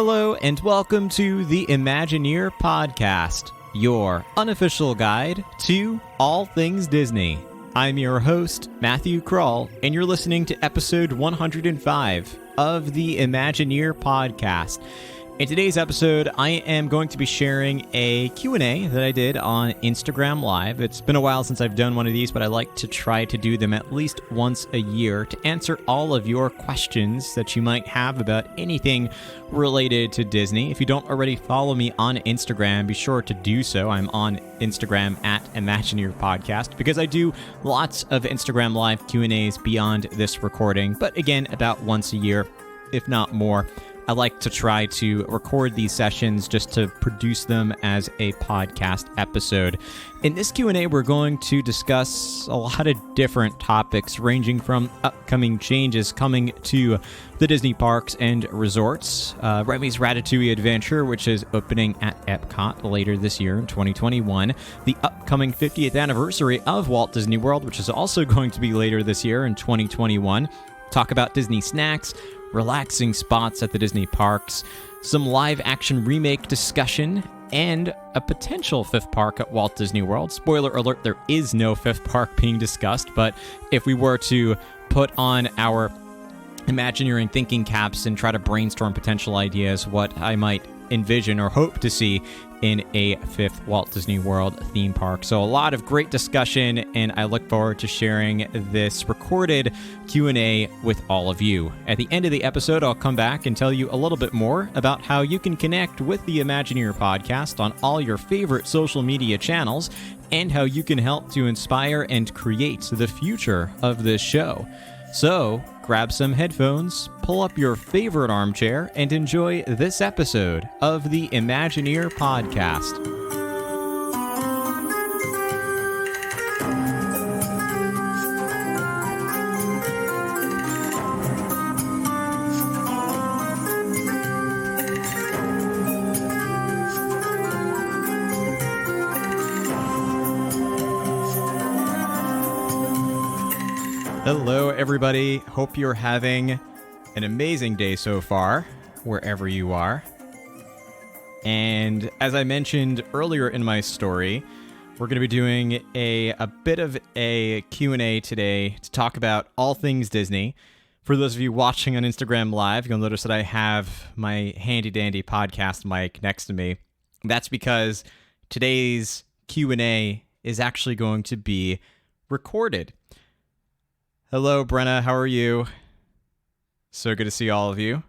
Hello and welcome to the Imagineer Podcast, your unofficial guide to all things Disney. I'm your host, Matthew Kroll, and you're listening to episode 105 of the Imagineer Podcast. In today's episode, I am going to be sharing a Q&A that I did on Instagram Live. It's been a while since I've done one of these, but I like to try to do them at least once a year to answer all of your questions that you might have about anything related to Disney. If you don't already follow me on Instagram, be sure to do so. I'm on Instagram at Imagineer Podcast because I do lots of Instagram Live Q&As beyond this recording, but again, about once a year, if not more. I like to try to record these sessions just to produce them as a podcast episode. In this Q&A, we're going to discuss a lot of different topics ranging from upcoming changes coming to the Disney parks and resorts, Remy's Ratatouille Adventure, which is opening at Epcot later this year in 2021, the upcoming 50th anniversary of Walt Disney World, which is also going to be later this year in 2021, talk about Disney snacks, relaxing spots at the Disney parks, some live-action remake discussion, and a potential fifth park at Walt Disney World. Spoiler alert, there is no fifth park being discussed, but if we were to put on our Imagineering thinking caps and try to brainstorm potential ideas, what I might envision or hope to see in a fifth Walt Disney World theme park. So a lot of great discussion, and I look forward to sharing this recorded Q&A with all of you. At the end of the episode, I'll come back and tell you a little bit more about how you can connect with the Imagineer Podcast on all your favorite social media channels, and how you can help to inspire and create the future of this show. So, grab some headphones, pull up your favorite armchair, and enjoy this episode of the Imagineer Podcast. Hello, everybody. Hope you're having an amazing day so far, wherever you are. And as I mentioned earlier in my story, we're going to be doing a bit of a Q&A today to talk about all things Disney. For those of you watching on Instagram Live, you'll notice that I have my handy-dandy podcast mic next to me. That's because today's Q&A is actually going to be recorded. Hello, Brenna. How are you? So good to see all of you.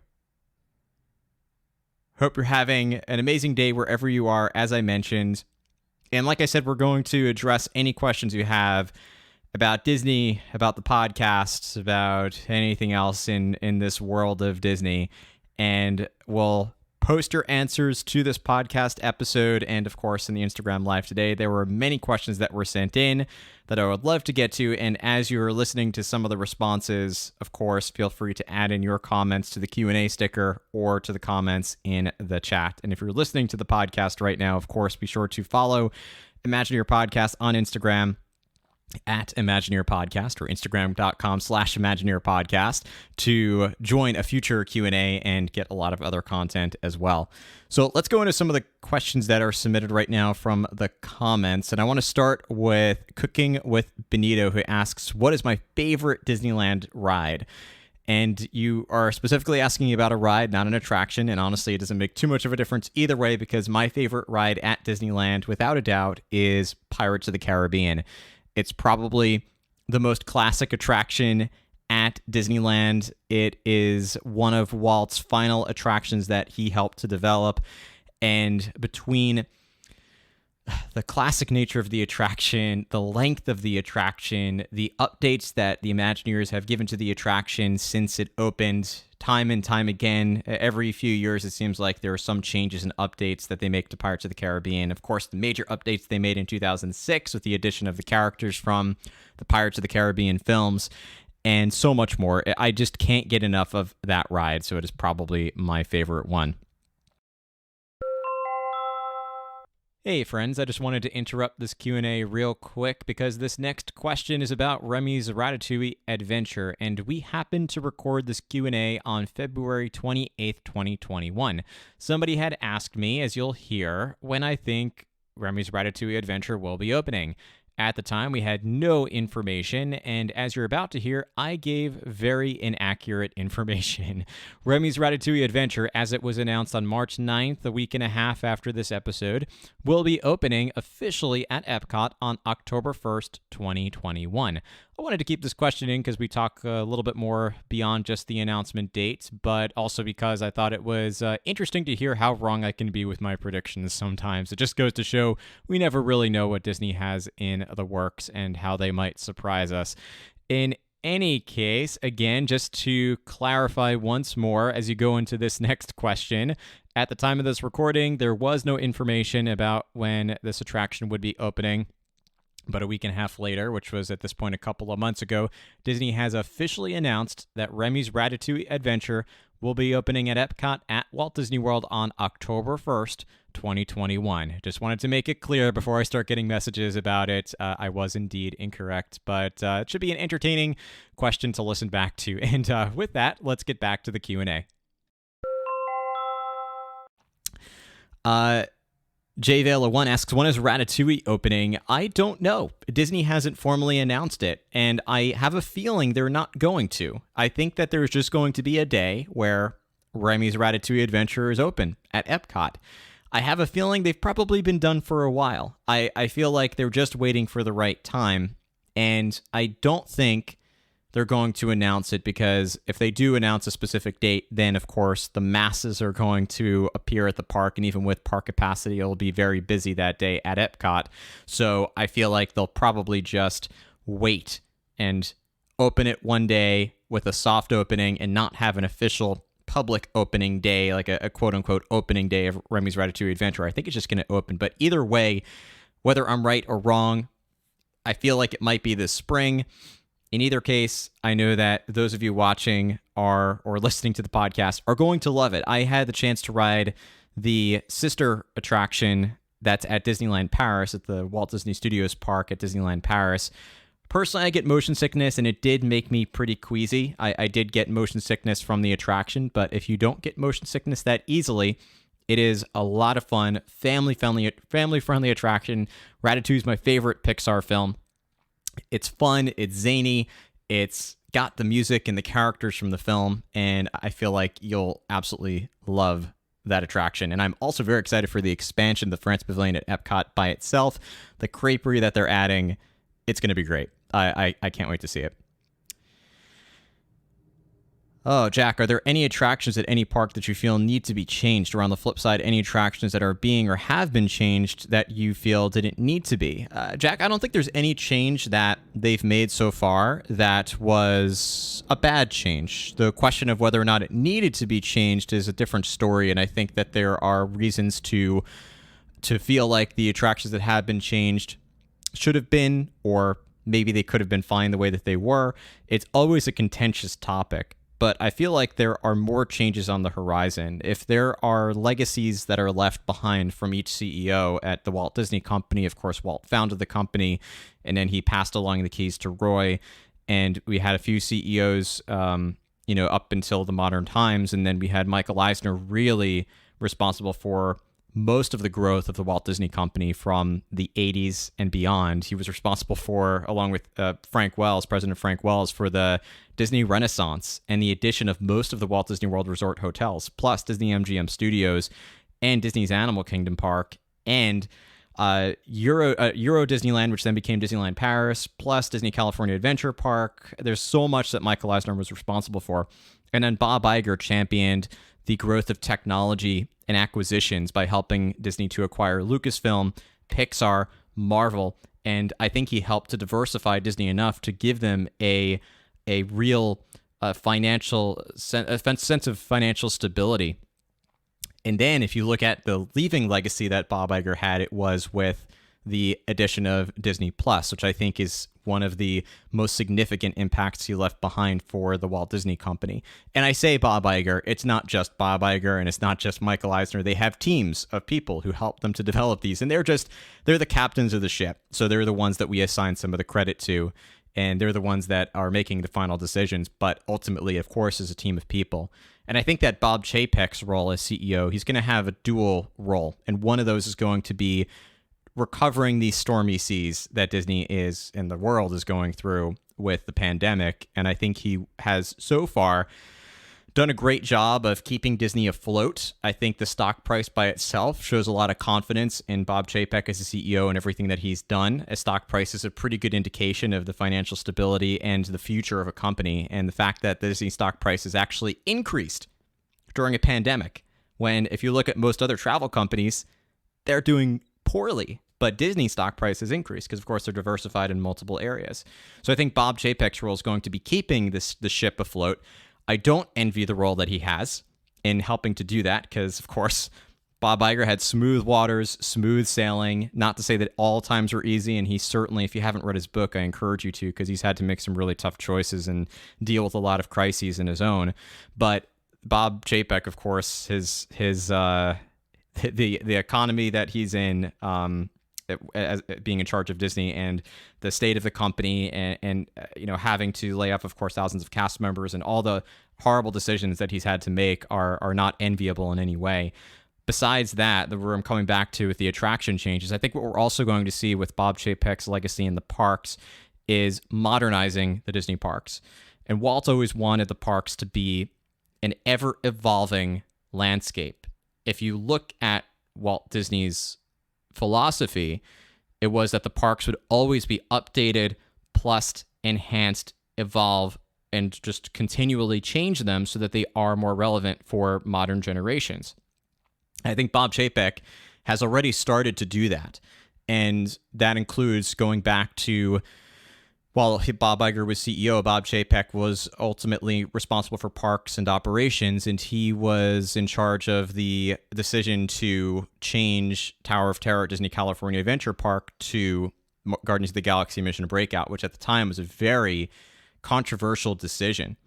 Hope you're having an amazing day wherever you are, as I mentioned. And like I said, we're going to address any questions you have about Disney, about the podcast, about anything else in this world of Disney. And we'll post your answers to this podcast episode and, of course, in the Instagram Live today. There were many questions that were sent in that I would love to get to, and as you're listening to some of the responses, of course, feel free to add in your comments to the Q&A sticker or to the comments in the chat. And if you're listening to the podcast right now, of course, be sure to follow Imagineer Podcast on Instagram at Imagineer Podcast or Instagram.com/Imagineer Podcast to join a future Q&A and get a lot of other content as well. So let's go into some of the questions that are submitted right now from the comments. And I want to start with Cooking with Benito, who asks, what is my favorite Disneyland ride? And you are specifically asking about a ride, not an attraction. And honestly, it doesn't make too much of a difference either way, because my favorite ride at Disneyland, without a doubt, is Pirates of the Caribbean. It's probably the most classic attraction at Disneyland. It is one of Walt's final attractions that he helped to develop. And between the classic nature of the attraction, the length of the attraction, the updates that the Imagineers have given to the attraction since it opened time and time again, every few years it seems like there are some changes and updates that they make to Pirates of the Caribbean. Of course, the major updates they made in 2006 with the addition of the characters from the Pirates of the Caribbean films, and so much more. I just can't get enough of that ride, so it is probably my favorite one. Hey friends, I just wanted to interrupt this Q&A real quick because this next question is about Remy's Ratatouille adventure, and we happened to record this Q&A on February 28th, 2021. Somebody had asked me, as you'll hear, when I think Remy's Ratatouille adventure will be opening. At the time, we had no information, and as you're about to hear, I gave very inaccurate information. Remy's Ratatouille Adventure, as it was announced on March 9th, a week and a half after this episode, will be opening officially at Epcot on October 1st, 2021. I wanted to keep this question in because we talk a little bit more beyond just the announcement date, but also because I thought it was interesting to hear how wrong I can be with my predictions sometimes. It just goes to show we never really know what Disney has in the works and how they might surprise us. In any case, again, just to clarify once more as you go into this next question, at the time of this recording, there was no information about when this attraction would be opening. But a week and a half later, which was at this point a couple of months ago, Disney has officially announced that Remy's Ratatouille Adventure will be opening at Epcot at Walt Disney World on October 1st, 2021. Just wanted to make it clear before I start getting messages about it. I was indeed incorrect, but it should be an entertaining question to listen back to. And with that, let's get back to the Q&A. JVale1 asks, when is Ratatouille opening? I don't know. Disney hasn't formally announced it, and I have a feeling they're not going to. I think that there's just going to be a day where Remy's Ratatouille Adventure is open at Epcot. I have a feeling they've probably been done for a while. I feel like they're just waiting for the right time, and I don't think they're going to announce it because if they do announce a specific date, then of course the masses are going to appear at the park, and even with park capacity, it'll be very busy that day at Epcot. So I feel like they'll probably just wait and open it one day with a soft opening and not have an official public opening day, like a quote-unquote opening day of Remy's Ratatouille Adventure. I think it's just going to open. But either way, whether I'm right or wrong, I feel like it might be this spring. In either case, I know that those of you watching or listening to the podcast are going to love it. I had the chance to ride the sister attraction that's at Disneyland Paris, at the Walt Disney Studios Park at Disneyland Paris. Personally, I get motion sickness, and it did make me pretty queasy. I did get motion sickness from the attraction, but if you don't get motion sickness that easily, it is a lot of fun, family-friendly attraction. Ratatouille is my favorite Pixar film. It's fun, it's zany, it's got the music and the characters from the film, and I feel like you'll absolutely love that attraction. And I'm also very excited for the expansion of the France Pavilion at Epcot by itself. The creperie that they're adding, it's going to be great. I can't wait to see it. Oh, Jack, are there any attractions at any park that you feel need to be changed? Or on the flip side, any attractions that are being or have been changed that you feel didn't need to be? Jack, I don't think there's any change that they've made so far that was a bad change. The question of whether or not it needed to be changed is a different story, and I think that there are reasons to feel like the attractions that have been changed should have been, or maybe they could have been fine the way that they were. It's always a contentious topic. But I feel like there are more changes on the horizon. If there are legacies that are left behind from each CEO at the Walt Disney Company, of course, Walt founded the company, and then he passed along the keys to Roy, and we had a few CEOs, up until the modern times, and then we had Michael Eisner really responsible for most of the growth of the Walt Disney Company from the 80s and beyond. He was responsible for, along with President Frank Wells, for the Disney Renaissance and the addition of most of the Walt Disney World Resort hotels, plus Disney MGM Studios and Disney's Animal Kingdom Park, and Euro Disneyland, which then became Disneyland Paris, plus Disney California Adventure Park. There's so much that Michael Eisner was responsible for. And then Bob Iger championed the growth of technology and acquisitions by helping Disney to acquire Lucasfilm, Pixar, Marvel, and I think he helped to diversify Disney enough to give them a real sense of financial stability. And then if you look at the leaving legacy that Bob Iger had, it was with the addition of Disney Plus, which I think is one of the most significant impacts he left behind for the Walt Disney Company. And I say Bob Iger, it's not just Bob Iger and it's not just Michael Eisner. They have teams of people who help them to develop these, and they're the captains of the ship. So they're the ones that we assign some of the credit to, and they're the ones that are making the final decisions. But ultimately, of course, is a team of people. And I think that Bob Chapek's role as CEO, he's going to have a dual role. And one of those is going to be recovering these stormy seas that Disney is and the world is going through with the pandemic. And I think he has so far done a great job of keeping Disney afloat. I think the stock price by itself shows a lot of confidence in Bob Chapek as a CEO and everything that he's done. A stock price is a pretty good indication of the financial stability and the future of a company. And the fact that the Disney stock price has actually increased during a pandemic, when if you look at most other travel companies, they're doing poorly. But Disney stock price has increased because, of course, they're diversified in multiple areas. So I think Bob Chapek's role is going to be keeping the ship afloat. I don't envy the role that he has in helping to do that because, of course, Bob Iger had smooth waters, smooth sailing. Not to say that all times were easy, and he certainly, if you haven't read his book, I encourage you to, because he's had to make some really tough choices and deal with a lot of crises in his own. But Bob Chapek, of course, the economy that he's in, as being in charge of Disney, and the state of the company, and having to lay off, of course, thousands of cast members, and all the horrible decisions that he's had to make are not enviable in any way. Besides that, where I'm coming back to with the attraction changes, I think what we're also going to see with Bob Chapek's legacy in the parks is modernizing the Disney parks. And Walt always wanted the parks to be an ever-evolving landscape. If you look at Walt Disney's philosophy, it was that the parks would always be updated, plus enhanced, evolve, and just continually change them so that they are more relevant for modern generations. I think Bob Chapek has already started to do that, and that includes going back to, while Bob Iger was CEO, Bob Chapek was ultimately responsible for parks and operations, and he was in charge of the decision to change Tower of Terror at Disney California Adventure Park to Guardians of the Galaxy Mission Breakout, which at the time was a very controversial decision.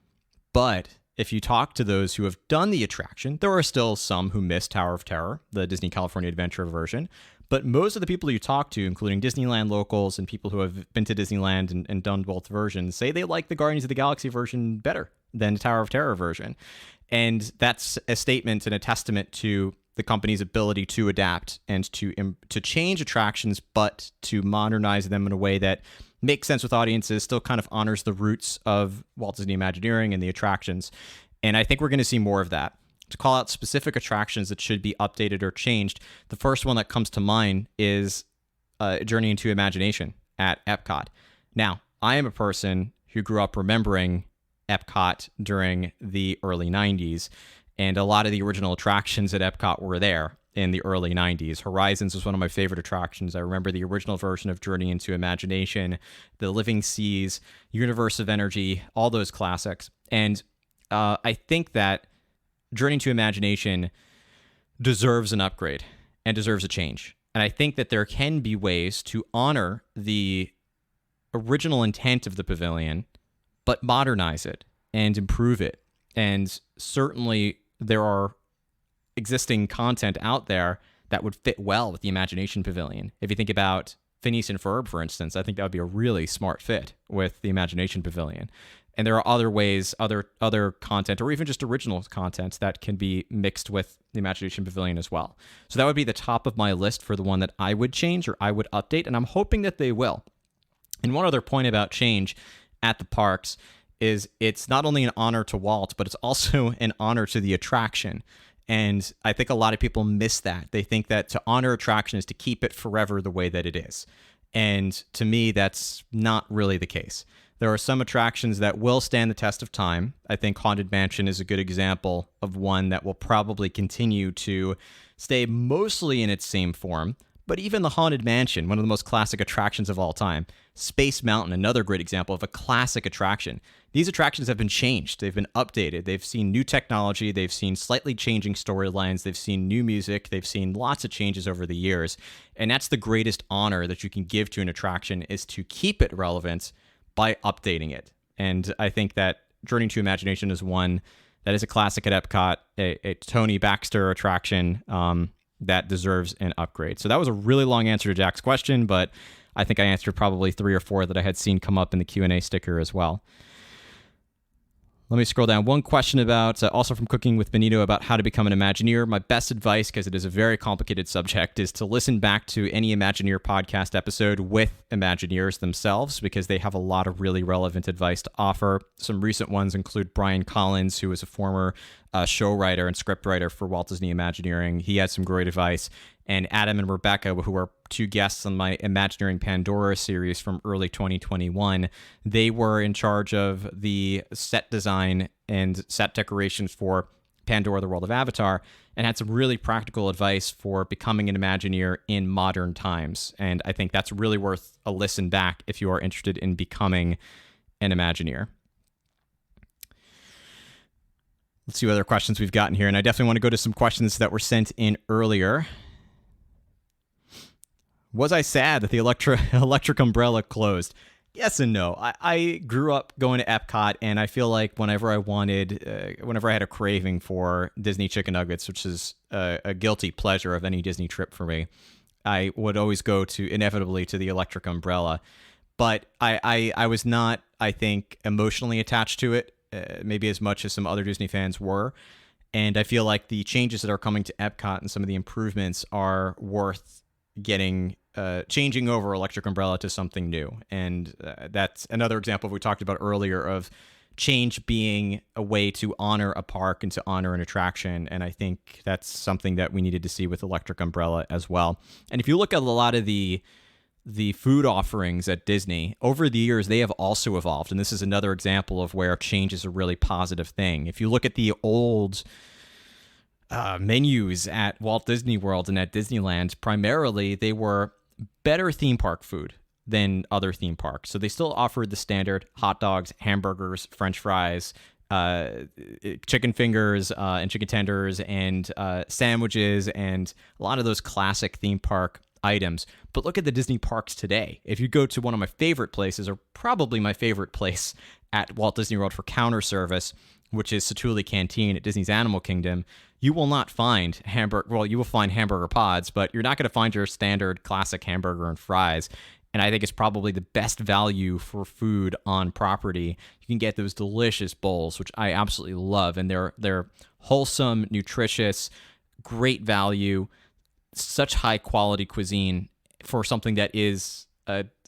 But if you talk to those who have done the attraction, there are still some who miss Tower of Terror, the Disney California Adventure version. But most of the people you talk to, including Disneyland locals and people who have been to Disneyland and done both versions, say they like the Guardians of the Galaxy version better than the Tower of Terror version. And that's a statement and a testament to the company's ability to adapt and to change attractions, but to modernize them in a way that makes sense with audiences, still kind of honors the roots of Walt Disney Imagineering and the attractions. And I think we're going to see more of that. To call out specific attractions that should be updated or changed, the first one that comes to mind is Journey into Imagination at Epcot. Now, I am a person who grew up remembering Epcot during the early 90s, and a lot of the original attractions at Epcot were there in the early 90s. Horizons was one of my favorite attractions. I remember the original version of Journey into Imagination, The Living Seas, Universe of Energy, all those classics. And I think that Journey to Imagination deserves an upgrade and deserves a change. And I think that there can be ways to honor the original intent of the pavilion, but modernize it and improve it. And certainly there are existing content out there that would fit well with the Imagination Pavilion. If you think about Phineas and Ferb, for instance, I think that would be a really smart fit with the Imagination Pavilion. And there are other ways, other content, or even just original content that can be mixed with the Imagination Pavilion as well. So that would be the top of my list for the one that I would change or I would update, and I'm hoping that they will. And one other point about change at the parks is it's not only an honor to Walt, but it's also an honor to the attraction. And I think a lot of people miss that. They think that to honor attraction is to keep it forever the way that it is. And to me, that's not really the case. There are some attractions that will stand the test of time. I think Haunted Mansion is a good example of one that will probably continue to stay mostly in its same form, But even the Haunted Mansion, one of the most classic attractions of all time. Space Mountain, another great example of a classic attraction. These attractions have been changed. They've been updated. They've seen new technology. They've seen slightly changing storylines. They've seen new music. They've seen lots of changes over the years. And that's the greatest honor that you can give to an attraction, is to keep it relevant by updating it. And I think that Journey to Imagination is one that is a classic at Epcot, a Tony Baxter attraction that deserves an upgrade. So that was a really long answer to Jack's question, but I think I answered probably 3 or 4 that I had seen come up in the Q&A sticker as well. Let me scroll down. One question about, also from Cooking with Benito, about how to become an Imagineer. My best advice, because it is a very complicated subject, is to listen back to any Imagineer podcast episode with Imagineers themselves, because they have a lot of really relevant advice to offer. Some recent ones include Brian Collins, who is a former show writer and script writer for Walt Disney Imagineering. He had some great advice. And Adam and Rebecca, who are 2 guests on my Imagineering Pandora series from early 2021, they were in charge of the set design and set decorations for Pandora, the World of Avatar, and had some really practical advice for becoming an Imagineer in modern times. And I think that's really worth a listen back if you are interested in becoming an Imagineer. Let's see what other questions we've gotten here. And I definitely want to go to some questions that were sent in earlier. Was I sad that the electric umbrella closed? Yes and no. I grew up going to Epcot, and I feel like whenever I had a craving for Disney chicken nuggets, which is a guilty pleasure of any Disney trip for me, I would always go inevitably to the electric umbrella. But I was not, I think, emotionally attached to it, maybe as much as some other Disney fans were. And I feel like the changes that are coming to Epcot and some of the improvements are worth changing over electric umbrella to something new. And that's another example we talked about earlier of change being a way to honor a park and to honor an attraction. And I think that's something that we needed to see with electric umbrella as well. And if you look at a lot of the food offerings at Disney over the years, they have also evolved. And this is another example of where change is a really positive thing. If you look at the old menus at Walt Disney World and at Disneyland, primarily they were better theme park food than other theme parks. So they still offered the standard hot dogs, hamburgers, French fries, chicken fingers and chicken tenders, and sandwiches, and a lot of those classic theme park items. But look at the Disney parks today. If you go to one of my favorite places, or probably my favorite place at Walt Disney World for counter service, which is Satuli Canteen at Disney's Animal Kingdom, you will not find you will find hamburger pods, but you're not going to find your standard classic hamburger and fries. And I think it's probably the best value for food on property. You can get those delicious bowls, which I absolutely love. And they're wholesome, nutritious, great value, such high quality cuisine for something that is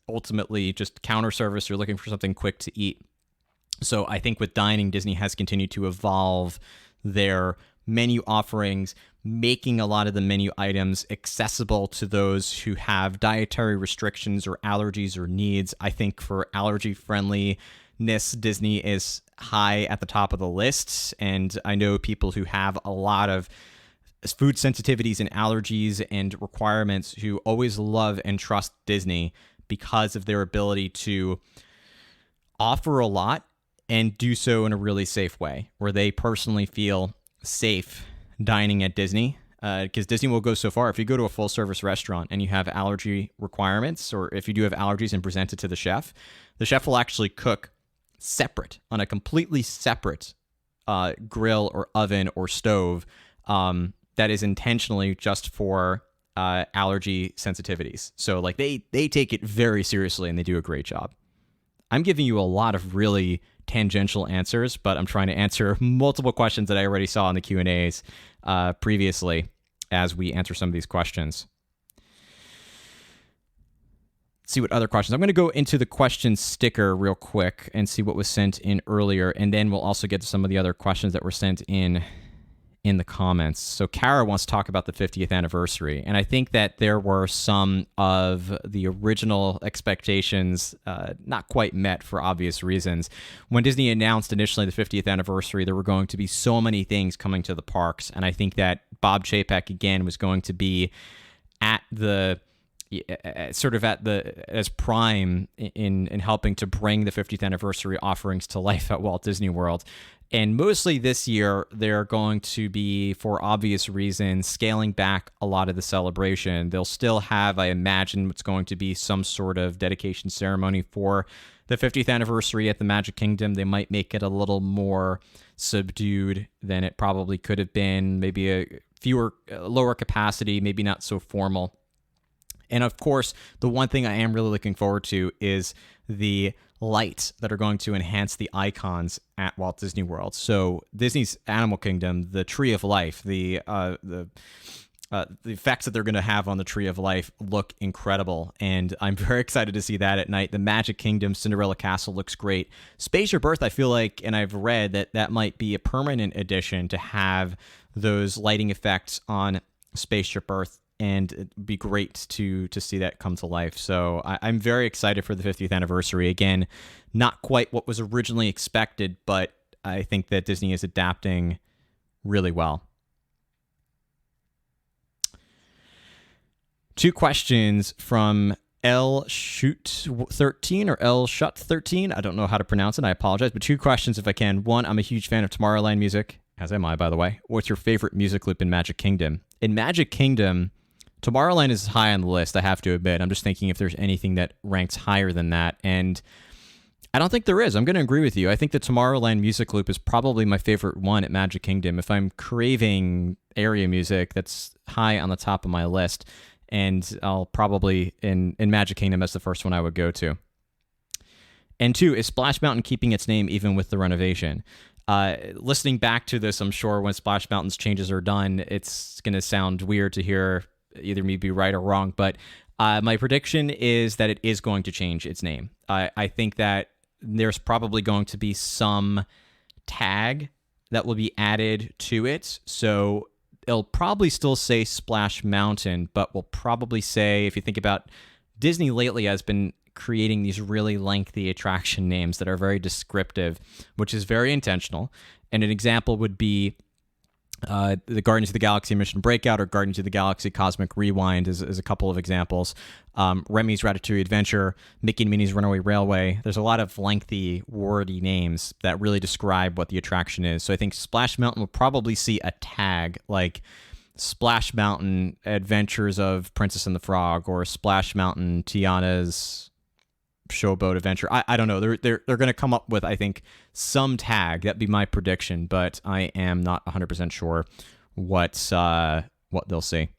ultimately just counter service. You're looking for something quick to eat. So I think with dining, Disney has continued to evolve their menu offerings, making a lot of the menu items accessible to those who have dietary restrictions or allergies or needs. I think for allergy friendliness, Disney is high at the top of the list. And I know people who have a lot of food sensitivities and allergies and requirements who always love and trust Disney because of their ability to offer a lot and do so in a really safe way, where they personally feel safe dining at Disney. Because Disney will go so far. If you go to a full service restaurant and you have allergy requirements, or if you do have allergies and present it to the chef will actually cook separate on a completely separate grill or oven or stove that is intentionally just for allergy sensitivities. So like they take it very seriously and they do a great job. I'm giving you a lot of really tangential answers, but I'm trying to answer multiple questions that I already saw in the Q&As previously as we answer some of these questions. Let's see what other questions. I'm going to go into the question sticker real quick and see what was sent in earlier, and then we'll also get to some of the other questions that were sent in the comments. So Kara wants to talk about the 50th anniversary, and I think that there were some of the original expectations not quite met for obvious reasons. When Disney announced initially the 50th anniversary, there were going to be so many things coming to the parks, and I think that Bob Chapek, again, was going to be at the sort of as prime in helping to bring the 50th anniversary offerings to life at Walt Disney World. And mostly this year, they're going to be, for obvious reasons, scaling back a lot of the celebration. They'll still have, I imagine, what's going to be some sort of dedication ceremony for the 50th anniversary at the Magic Kingdom. They might make it a little more subdued than it probably could have been, maybe a lower capacity, maybe not so formal. And of course, the one thing I am really looking forward to is the lights that are going to enhance the icons at Walt Disney World. So Disney's Animal Kingdom, the Tree of Life, the effects that they're going to have on the Tree of Life look incredible, and I'm very excited to see that at night. The Magic Kingdom Cinderella Castle looks great. Spaceship Earth, I feel like, and I've read that might be a permanent addition to have those lighting effects on Spaceship Earth, and it'd be great to see that come to life. So I'm very excited for the 50th anniversary. Again, not quite what was originally expected, but I think that Disney is adapting really well. 2 questions from L Shoot 13 or L Shut 13. I don't know how to pronounce it. I apologize. But 2 questions if I can. 1, I'm a huge fan of Tomorrowland music, as am I, by the way. What's your favorite music loop in Magic Kingdom? In Magic Kingdom, Tomorrowland is high on the list, I have to admit. I'm just thinking if there's anything that ranks higher than that. And I don't think there is. I'm going to agree with you. I think the Tomorrowland music loop is probably my favorite one at Magic Kingdom. If I'm craving area music, that's high on the top of my list. And I'll probably, in Magic Kingdom, that's the first one I would go to. And 2, is Splash Mountain keeping its name even with the renovation? Listening back to this, I'm sure when Splash Mountain's changes are done, it's going to sound weird to hear either me be right or wrong, but my prediction is that it is going to change its name. I think that there's probably going to be some tag that will be added to it. So it'll probably still say Splash Mountain, but we'll probably say, if you think about Disney lately has been creating these really lengthy attraction names that are very descriptive, which is very intentional. And an example would be the Guardians of the Galaxy Mission Breakout or Guardians of the Galaxy Cosmic Rewind is a couple of examples. Remy's Ratatouille Adventure, Mickey and Minnie's Runaway Railway. There's a lot of lengthy, wordy names that really describe what the attraction is. So I think Splash Mountain will probably see a tag like Splash Mountain Adventures of Princess and the Frog or Splash Mountain Tiana's Showboat Adventure. I don't know. They're going to come up with, I think, some tag. That'd be my prediction, but I am not 100% sure what they'll see.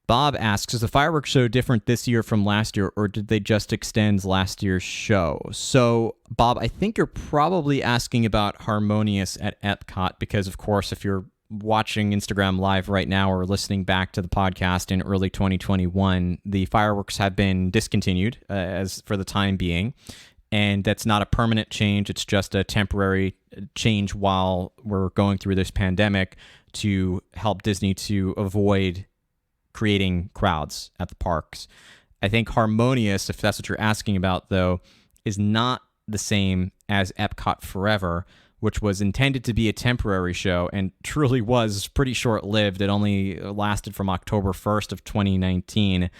Bob asks, is the fireworks show different this year from last year, or did they just extend last year's show? So, Bob, I think you're probably asking about Harmonious at Epcot because, of course, if you're watching Instagram Live right now or listening back to the podcast in early 2021, the fireworks have been discontinued as for the time being. And that's not a permanent change. It's just a temporary change while we're going through this pandemic to help Disney to avoid creating crowds at the parks. I think Harmonious, if that's what you're asking about, though, is not the same as Epcot Forever, which was intended to be a temporary show and truly was pretty short-lived. It only lasted from October 1st of 2019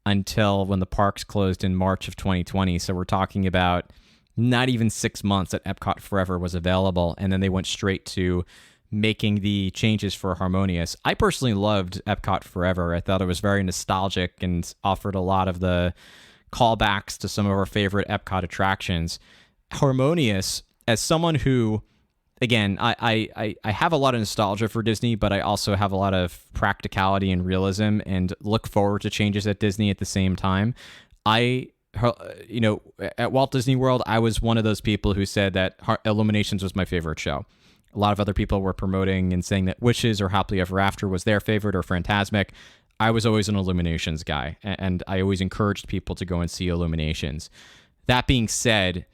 until when the parks closed in March of 2020. So we're talking about not even 6 months that Epcot Forever was available, and then they went straight to making the changes for Harmonious. I personally loved Epcot Forever. I thought it was very nostalgic and offered a lot of the callbacks to some of our favorite Epcot attractions. Harmonious, as someone who, again, I have a lot of nostalgia for Disney, but I also have a lot of practicality and realism and look forward to changes at Disney at the same time. At Walt Disney World, I was one of those people who said that Illuminations was my favorite show. A lot of other people were promoting and saying that Wishes or Happily Ever After was their favorite or Fantasmic. I was always an Illuminations guy, and I always encouraged people to go and see Illuminations. That being said,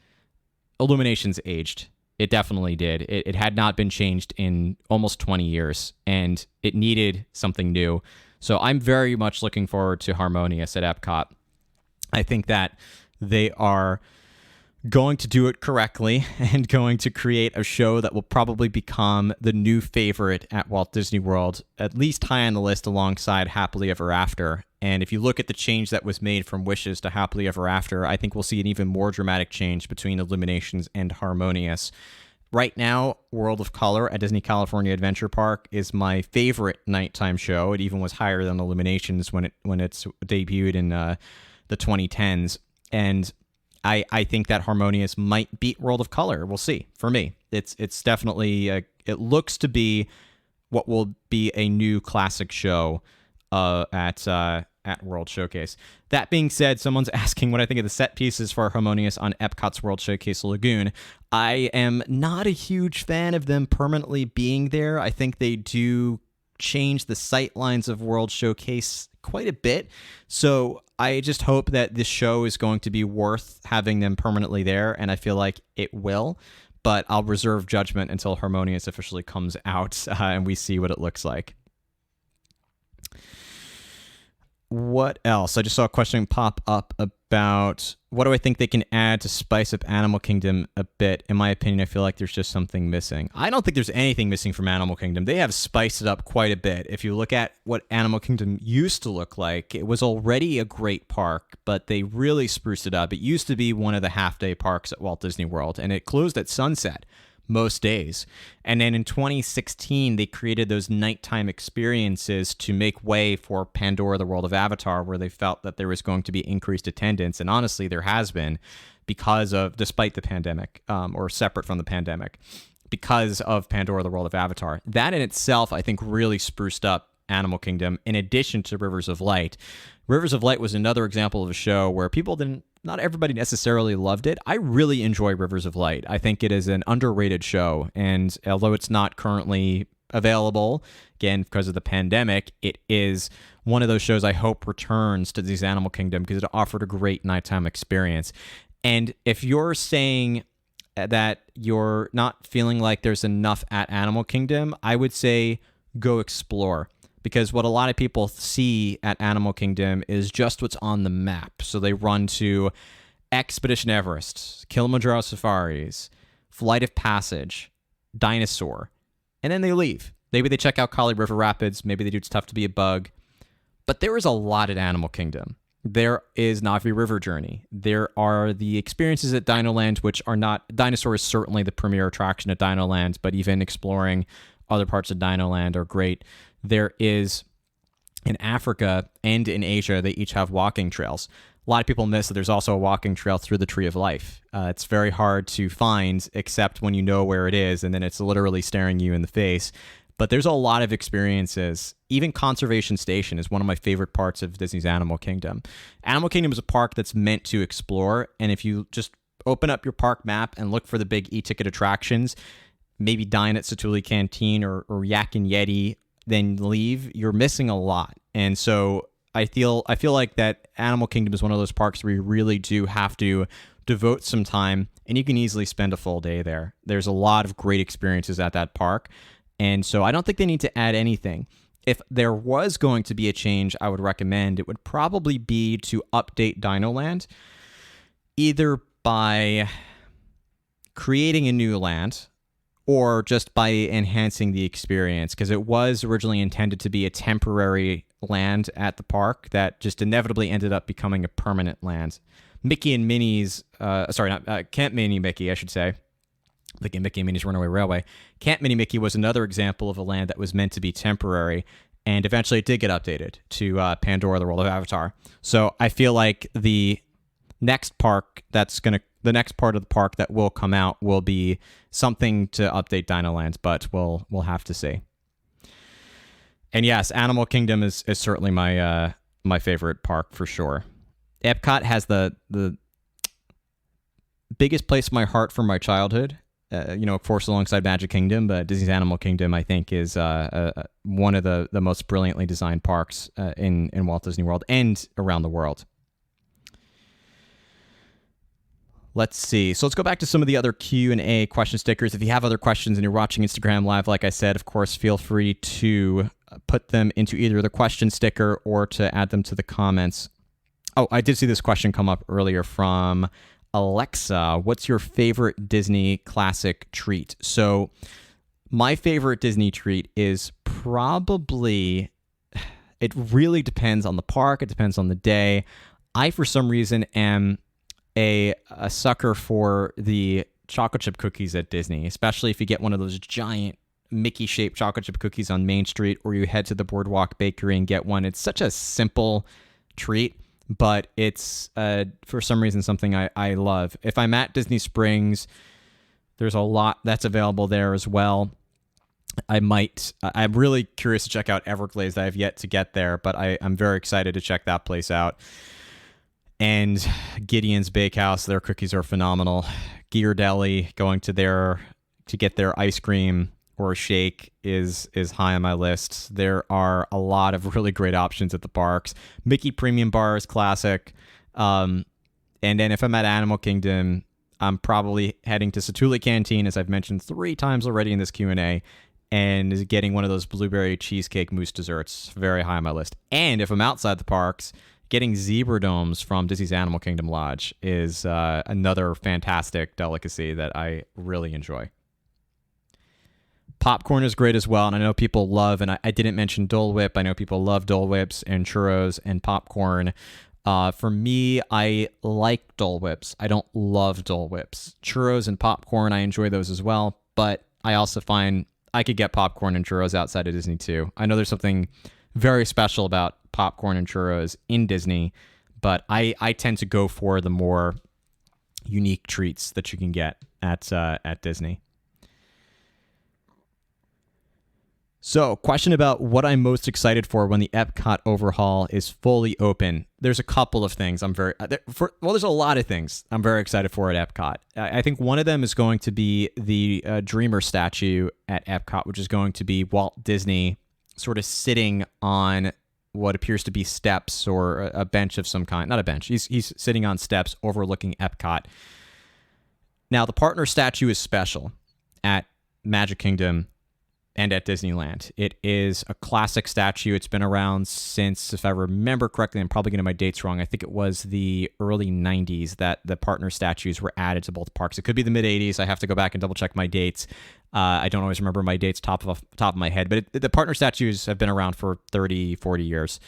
Illuminations aged. It definitely did. It had not been changed in almost 20 years, and it needed something new. So I'm very much looking forward to Harmonious at Epcot. I think that they are going to do it correctly and going to create a show that will probably become the new favorite at Walt Disney World, at least high on the list alongside Happily Ever After. And if you look at the change that was made from Wishes to Happily Ever After, I think we'll see an even more dramatic change between Illuminations and Harmonious. Right now, World of Color at Disney California Adventure Park is my favorite nighttime show. It even was higher than Illuminations when it's debuted in the 2010s. And I think that Harmonious might beat World of Color. We'll see. For me, it's definitely it looks to be what will be a new classic show at World Showcase. That being said, someone's asking what I think of the set pieces for Harmonious on Epcot's World Showcase Lagoon. I am not a huge fan of them permanently being there. I think they do change the sight lines of World Showcase quite a bit. So I just hope that this show is going to be worth having them permanently there, and I feel like it will. But I'll reserve judgment until Harmonious officially comes out and we see what it looks like. What else? I just saw a question pop up about what do I think they can add to spice up Animal Kingdom a bit. In my opinion, I feel like there's just something missing. I don't think there's anything missing from Animal Kingdom. They have spiced it up quite a bit. If you look at what Animal Kingdom used to look like, it was already a great park, but they really spruced it up. It used to be one of the half-day parks at Walt Disney World, and it closed at sunset most days. And then in 2016, they created those nighttime experiences to make way for Pandora, the World of Avatar, where they felt that there was going to be increased attendance. And honestly, there has been despite the pandemic, or separate from the pandemic, because of Pandora, the World of Avatar. That in itself, I think, really spruced up Animal Kingdom, in addition to Rivers of Light. Rivers of Light was another example of a show where not everybody necessarily loved it. I really enjoy Rivers of Light. I think it is an underrated show, and although it's not currently available, again, because of the pandemic, it is one of those shows I hope returns to Disney's Animal Kingdom because it offered a great nighttime experience. And if you're saying that you're not feeling like there's enough at Animal Kingdom, I would say go explore. Because what a lot of people see at Animal Kingdom is just what's on the map. So they run to Expedition Everest, Kilimanjaro Safaris, Flight of Passage, Dinosaur, and then they leave. Maybe they check out Kali River Rapids. Maybe they do It's Tough to Be a Bug. But there is a lot at Animal Kingdom. There is Navi River Journey. There are the experiences at Dinoland, which are not... Dinosaur is certainly the premier attraction at Dinoland, but even exploring other parts of Dinoland are great. There is, in Africa and in Asia, they each have walking trails. A lot of people miss that there's also a walking trail through the Tree of Life. It's very hard to find, except when you know where it is, and then it's literally staring you in the face. But there's a lot of experiences. Even Conservation Station is one of my favorite parts of Disney's Animal Kingdom. Animal Kingdom is a park that's meant to explore, and if you just open up your park map and look for the big e-ticket attractions, maybe dine at Satuli Canteen or Yak and Yeti, then leave, you're missing a lot. And so I feel like that Animal Kingdom is one of those parks where you really do have to devote some time, and you can easily spend a full day there. There's a lot of great experiences at that park, and so I don't think they need to add anything. If there was going to be a change I would recommend, it would probably be to update Dinoland, either by creating a new land or just by enhancing the experience, because it was originally intended to be a temporary land at the park that just inevitably ended up becoming a permanent land. Mickey and Minnie's, Camp Mini Mickey, I should say. Mickey and Minnie's Runaway Railway. Camp Mini Mickey was another example of a land that was meant to be temporary, and eventually it did get updated to Pandora, the World of Avatar. So I feel like the next part of the park that will come out will be something to update Dinoland, but we'll have to see. And yes, Animal Kingdom is certainly my favorite park for sure. Epcot has the biggest place in my heart from my childhood. Of course, alongside Magic Kingdom, but Disney's Animal Kingdom, I think, is one of the most brilliantly designed parks in Walt Disney World and around the world. Let's see. So let's go back to some of the other Q&A question stickers. If you have other questions and you're watching Instagram Live, like I said, of course, feel free to put them into either the question sticker or to add them to the comments. Oh, I did see this question come up earlier from Alexa, what's your favorite Disney classic treat? So my favorite Disney treat is probably, it really depends on the park. It depends on the day. I, for some reason, am a sucker for the chocolate chip cookies at Disney, especially if you get one of those giant Mickey-shaped chocolate chip cookies on Main Street, or you head to the Boardwalk Bakery and get one. It's such a simple treat, but it's, for some reason, something I love. If I'm at Disney Springs, there's a lot that's available there as well. I'm really curious to check out Everglades. I have yet to get there, but I'm very excited to check that place out. And Gideon's Bakehouse, their cookies are phenomenal. Ghirardelli, going to get their ice cream or a shake is high on my list. There are a lot of really great options at the parks. Mickey Premium Bar is classic. And then if I'm at Animal Kingdom, I'm probably heading to Satuli Canteen, as I've mentioned 3 times already in this Q&A, and getting one of those blueberry cheesecake mousse desserts. Very high on my list. And if I'm outside the parks, getting zebra domes from Disney's Animal Kingdom Lodge is another fantastic delicacy that I really enjoy. Popcorn is great as well, and I know people love, and I didn't mention Dole Whip. I know people love Dole Whips and churros and popcorn. For me, I like Dole Whips. I don't love Dole Whips. Churros and popcorn, I enjoy those as well, but I also find I could get popcorn and churros outside of Disney too. I know there's something very special about popcorn and churros in Disney, but I tend to go for the more unique treats that you can get at Disney. So, question about what I'm most excited for when the Epcot Overhaul is fully open. There's a couple of things there's a lot of things I'm very excited for at Epcot. I think one of them is going to be the Dreamer statue at Epcot, which is going to be Walt Disney sort of sitting on what appears to be steps or a bench of some kind. Not a bench. He's sitting on steps overlooking Epcot. Now, the partner statue is special at Magic Kingdom and at Disneyland. It is a classic statue. It's been around since, if I remember correctly, I'm probably getting my dates wrong, I think it was the early 90s that the partner statues were added to both parks. It could be the mid-80s. I have to go back and double check my dates. I don't always remember my dates top of my head, but the partner statues have been around for 30, 40 years.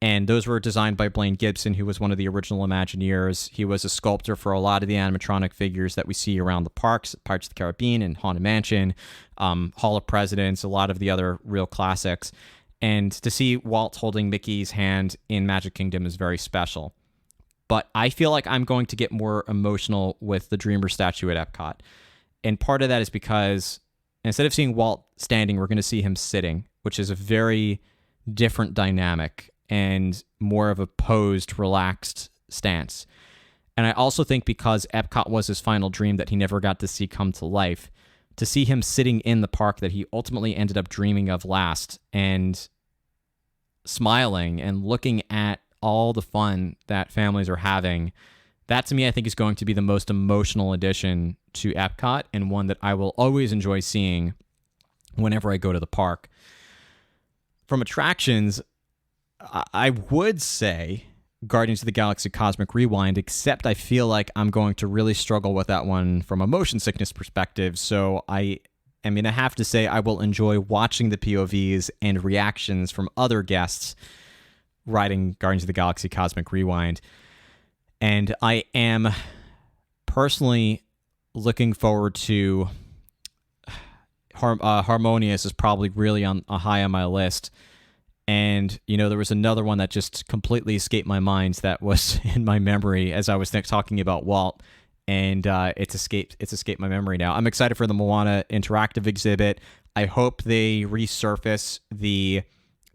And those were designed by Blaine Gibson, who was one of the original Imagineers. He was a sculptor for a lot of the animatronic figures that we see around the parks, Pirates of the Caribbean and Haunted Mansion, Hall of Presidents, a lot of the other real classics. And to see Walt holding Mickey's hand in Magic Kingdom is very special. But I feel like I'm going to get more emotional with the Dreamer statue at Epcot. And part of that is because instead of seeing Walt standing, we're going to see him sitting, which is a very different dynamic and more of a posed, relaxed stance. And I also think because Epcot was his final dream that he never got to see come to life, to see him sitting in the park that he ultimately ended up dreaming of last and smiling and looking at all the fun that families are having, that to me I think is going to be the most emotional addition to Epcot and one that I will always enjoy seeing whenever I go to the park. From attractions, I would say Guardians of the Galaxy Cosmic Rewind, except I feel like I'm going to really struggle with that one from a motion sickness perspective. So I mean, I have to say I will enjoy watching the POVs and reactions from other guests riding Guardians of the Galaxy Cosmic Rewind. And I am personally looking forward to Harmonious is probably really high on my list. And, you know, there was another one that just completely escaped my mind that was in my memory as I was talking about Walt, and it's escaped my memory now. I'm excited for the Moana interactive exhibit. I hope they resurface the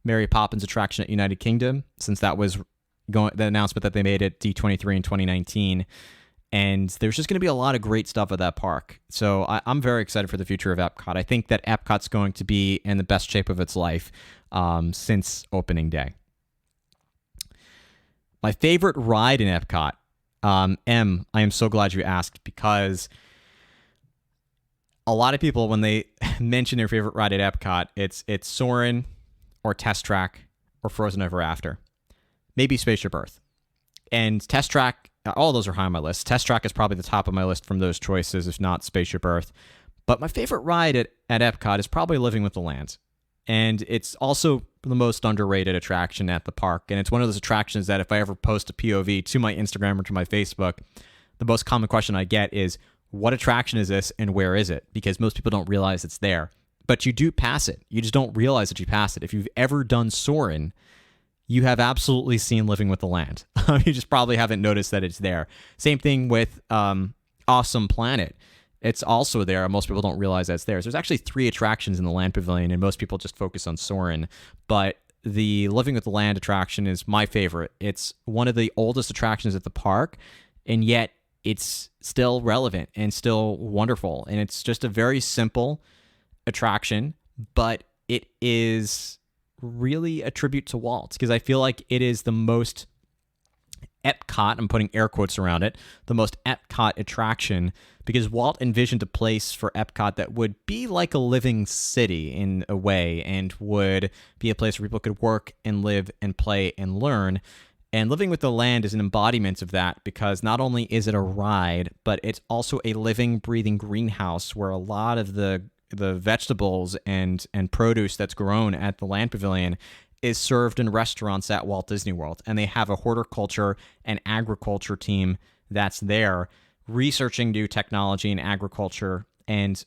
Mary Poppins attraction at United Kingdom, since that was the announcement that they made at D23 in 2019. And there's just going to be a lot of great stuff at that park. So I'm very excited for the future of Epcot. I think that Epcot's going to be in the best shape of its life since opening day. My favorite ride in Epcot, M, I am so glad you asked, because a lot of people, when they mention their favorite ride at Epcot, it's Soarin' or Test Track or Frozen Ever After. Maybe Spaceship Earth. And Test Track, all those are high on my list. Test Track is probably the top of my list from those choices, if not Spaceship Earth. But my favorite ride at Epcot is probably Living with the Land. And it's also the most underrated attraction at the park. And it's one of those attractions that if I ever post a POV to my Instagram or to my Facebook, the most common question I get is, what attraction is this and where is it? Because most people don't realize it's there. But you do pass it. You just don't realize that you pass it. If you've ever done Soarin', you have absolutely seen Living with the Land. You just probably haven't noticed that it's there. Same thing with Awesome Planet. It's also there. Most people don't realize that's there. So there's actually 3 attractions in the Land Pavilion, and most people just focus on Soarin'. But the Living with the Land attraction is my favorite. It's one of the oldest attractions at the park, and yet it's still relevant and still wonderful. And it's just a very simple attraction, but it is really a tribute to Walt, because I feel like it is the most Epcot, I'm putting air quotes around it, the most Epcot attraction, because Walt envisioned a place for Epcot that would be like a living city in a way, and would be a place where people could work and live and play and learn. And Living with the Land is an embodiment of that, because not only is it a ride, but it's also a living, breathing greenhouse where a lot of the vegetables and produce that's grown at the Land Pavilion is served in restaurants at Walt Disney World. And they have a horticulture and agriculture team that's there researching new technology in agriculture and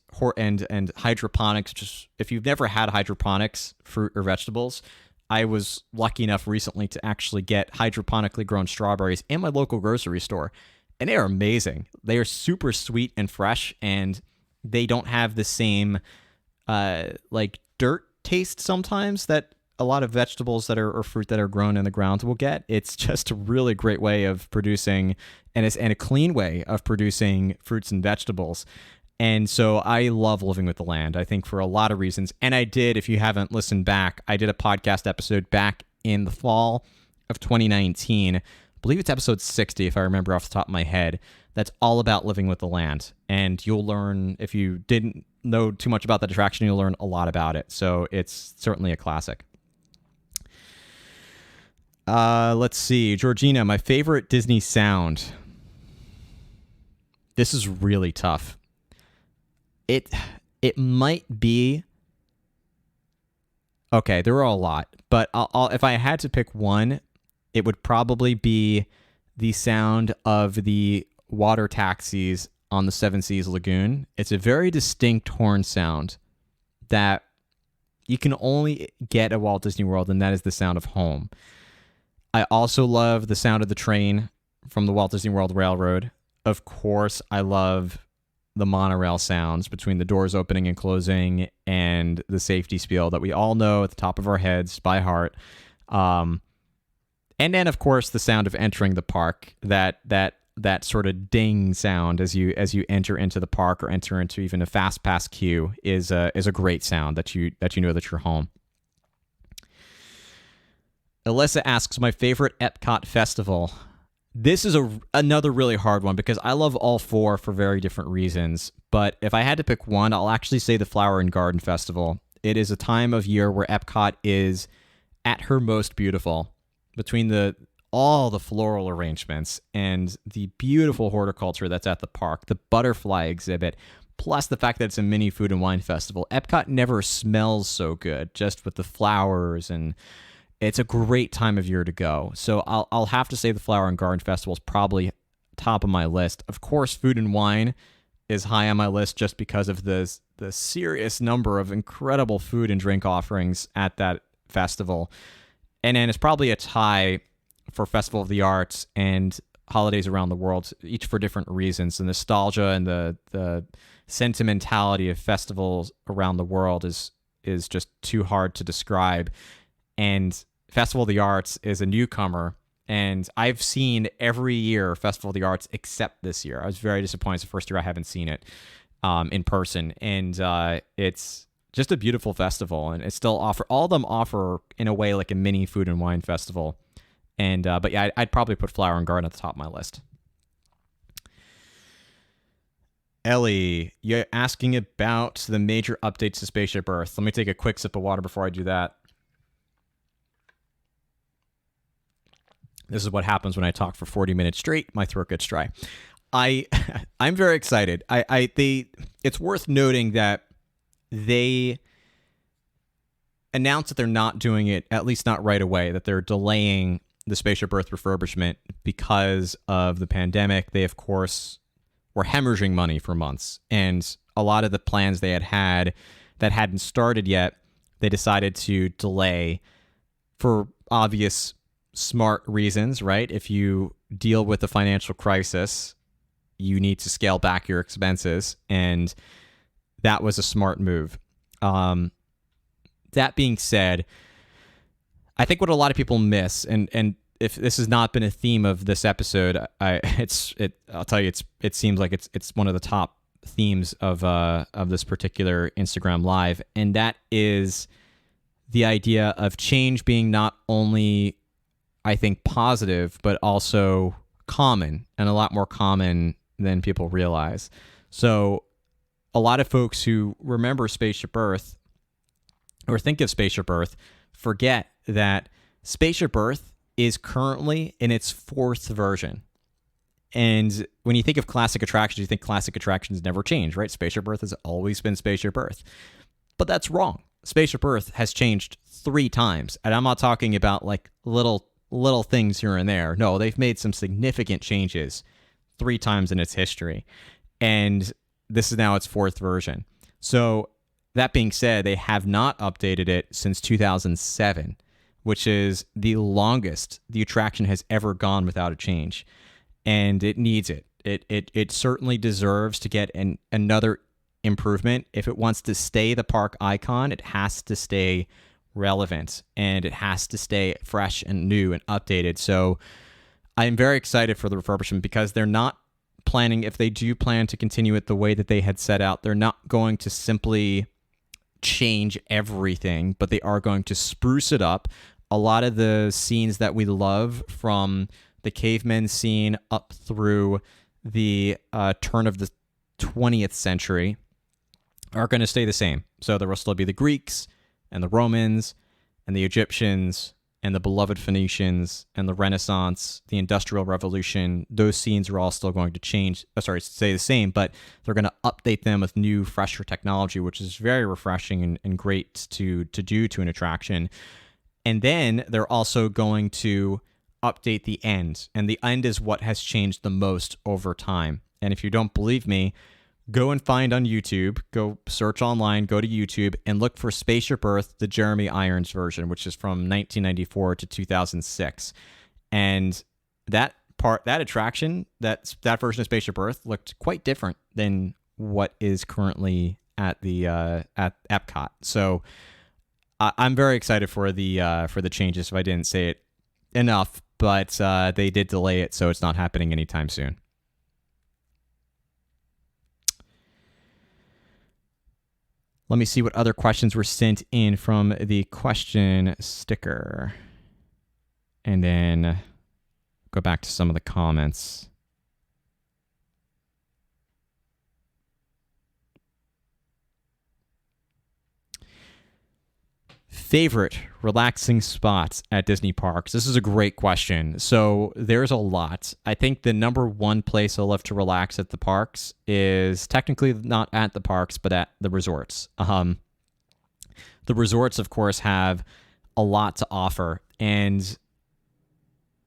hydroponics. Just if you've never had hydroponics, fruit or vegetables, I was lucky enough recently to actually get hydroponically grown strawberries in my local grocery store, and they are amazing. They are super sweet and fresh, and they don't have the same like dirt taste sometimes that a lot of vegetables that are or fruit that are grown in the ground will get. It's just a really great way of producing, and a clean way of producing fruits and vegetables. And so I love Living with the Land, I think, for a lot of reasons. And I did, if you haven't listened back, I did a podcast episode back in the fall of 2019. I believe it's episode 60, if I remember off the top of my head. That's all about Living with the Land. And you'll learn, if you didn't know too much about that attraction, you'll learn a lot about it. So it's certainly a classic. Let's see. Georgina, my favorite Disney sound. This is really tough. It might be... Okay, there are a lot. But if I had to pick one, it would probably be the sound of the water taxis on the Seven Seas Lagoon. It's a very distinct horn sound that you can only get at Walt Disney World, and that is the sound of home. I also love the sound of the train from the Walt Disney World Railroad. Of course, I love the monorail sounds between the doors opening and closing and the safety spiel that we all know at the top of our heads by heart. And then, of course, the sound of entering the park, that sort of ding sound as you enter into the park or enter into even a fast pass queue is a great sound that you know that you're home. Alyssa asks, my favorite Epcot festival. This is another really hard one because I love all 4 for very different reasons. But if I had to pick one, I'll actually say the Flower and Garden Festival. It is a time of year where Epcot is at her most beautiful, between all the floral arrangements and the beautiful horticulture that's at the park, the butterfly exhibit, plus the fact that it's a mini food and wine festival. Epcot never smells so good, just with the flowers, and it's a great time of year to go. So I'll have to say the Flower and Garden Festival is probably top of my list. Of course, food and wine is high on my list just because of the serious number of incredible food and drink offerings at that festival. And then it's probably a tie for Festival of the Arts and holidays around the world, each for different reasons. The nostalgia and the sentimentality of festivals around the world is just too hard to describe. And Festival of the Arts is a newcomer, and I've seen every year Festival of the Arts except this year. I was very disappointed. It's the first year I haven't seen it in person, and it's just a beautiful festival, and it still all of them offer in a way like a mini food and wine festival. And but yeah, I'd probably put Flower and Garden at the top of my list. Ellie, you're asking about the major updates to Spaceship Earth. Let me take a quick sip of water before I do that. This is what happens when I talk for 40 minutes straight. My throat gets dry. I'm very excited. It's worth noting that they announced that they're not doing it, at least not right away, that they're delaying the Spaceship Earth refurbishment because of the pandemic. They, of course, were hemorrhaging money for months, and a lot of the plans they had that hadn't started yet, they decided to delay for obvious smart reasons, right? If you deal with a financial crisis, you need to scale back your expenses, and that was a smart move. That being said, I think what a lot of people miss, and if this has not been a theme of this episode, I'll tell you, it seems like it's one of the top themes of this particular Instagram Live, and that is the idea of change being not only, I think, positive, but also common, and a lot more common than people realize. So a lot of folks who remember Spaceship Earth or think of Spaceship Earth forget that Spaceship Earth is currently in its 4th version. And when you think of classic attractions, you think classic attractions never change, right? Spaceship Earth has always been Spaceship Earth. But that's wrong. Spaceship Earth has changed 3 times. And I'm not talking about like little things here and there. No, they've made some significant changes 3 times in its history. And this is now its 4th version. So that being said, they have not updated it since 2007, which is the longest the attraction has ever gone without a change. And it needs it. It certainly deserves to get another improvement. If it wants to stay the park icon, it has to stay relevant, and it has to stay fresh and new and updated. So I'm very excited for the refurbishment, because they're not planning, if they do plan to continue it the way that they had set out, they're not going to simply change everything, but they are going to spruce it up. A lot of the scenes that we love, from the cavemen scene up through the turn of the 20th century, are going to stay the same. So there will still be the Greeks and the Romans and the Egyptians and the beloved Phoenicians and the Renaissance, the Industrial Revolution. Those scenes are all still going to stay the same, but they're going to update them with new, fresher technology, which is very refreshing and great to do to an attraction. And then they're also going to update the end, and the end is what has changed the most over time. And if you don't believe me, go and find on YouTube, go search online, go to YouTube, and look for Spaceship Earth, the Jeremy Irons version, which is from 1994 to 2006. And that attraction, that version of Spaceship Earth looked quite different than what is currently at Epcot. So I'm very excited for the changes, if I didn't say it enough, but they did delay it, so it's not happening anytime soon. Let me see what other questions were sent in from the question sticker, and then go back to some of the comments. Favorite relaxing spots at Disney parks? This is a great question. So there's a lot. I think the number one place I love to relax at the parks is technically not at the parks, but at the resorts. The resorts, of course, have a lot to offer. And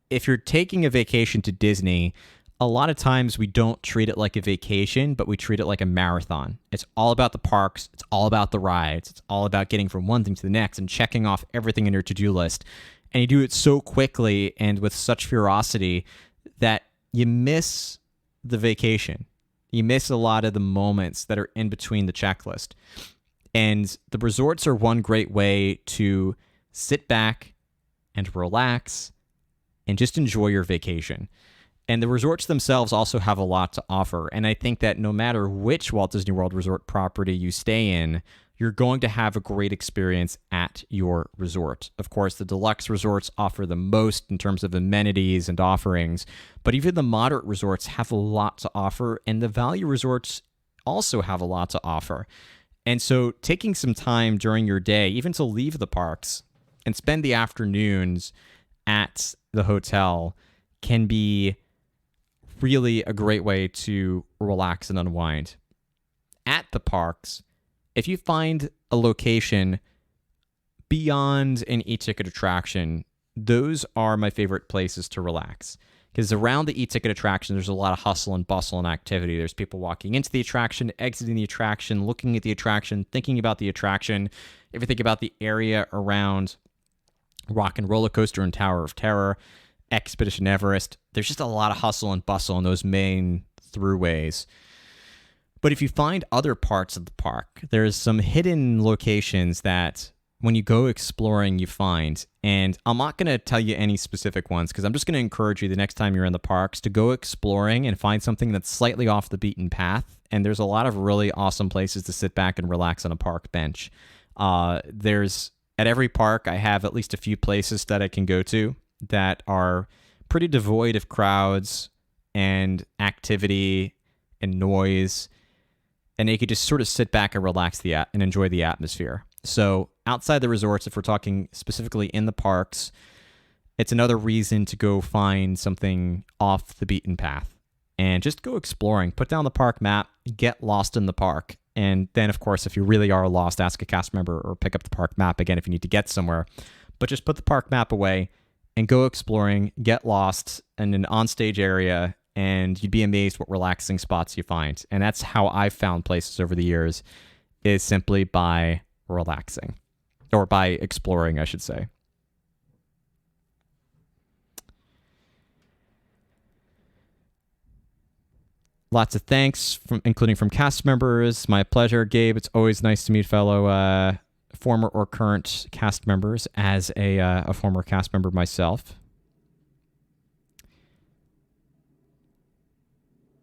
if you're taking a vacation to Disney, a lot of times we don't treat it like a vacation, but we treat it like a marathon. It's all about the parks. It's all about the rides. It's all about getting from one thing to the next and checking off everything in your to-do list. And you do it so quickly and with such ferocity that you miss the vacation. You miss a lot of the moments that are in between the checklist. And the resorts are one great way to sit back and relax and just enjoy your vacation. And the resorts themselves also have a lot to offer. And I think that no matter which Walt Disney World resort property you stay in, you're going to have a great experience at your resort. Of course, the deluxe resorts offer the most in terms of amenities and offerings, but even the moderate resorts have a lot to offer, and the value resorts also have a lot to offer. And so taking some time during your day, even to leave the parks and spend the afternoons at the hotel can be really a great way to relax and unwind. At the parks, if you find a location beyond an e-ticket attraction, those are my favorite places to relax. Because around the e-ticket attraction, there's a lot of hustle and bustle and activity. There's people walking into the attraction, exiting the attraction, looking at the attraction, thinking about the attraction. If you think about the area around Rock and Roller Coaster and Tower of Terror, Expedition Everest, there's just a lot of hustle and bustle in those main throughways. But if you find other parts of the park, there's some hidden locations that when you go exploring, you find. And I'm not going to tell you any specific ones because I'm just going to encourage you the next time you're in the parks to go exploring and find something that's slightly off the beaten path. And there's a lot of really awesome places to sit back and relax on a park bench. There's at every park, I have at least a few places that I can go to that are pretty devoid of crowds and activity and noise. And you could just sort of sit back and relax and enjoy the atmosphere. So outside the resorts, if we're talking specifically in the parks, it's another reason to go find something off the beaten path and just go exploring. Put down the park map, get lost in the park. And then, of course, if you really are lost, ask a cast member or pick up the park map again if you need to get somewhere. But just put the park map away and go exploring, get lost in an onstage area, and you'd be amazed what relaxing spots you find. And that's how I've found places over the years, is simply by relaxing, or by exploring, I should say. Lots of thanks, including from cast members. My pleasure, Gabe. It's always nice to meet fellow former or current cast members as a former cast member myself.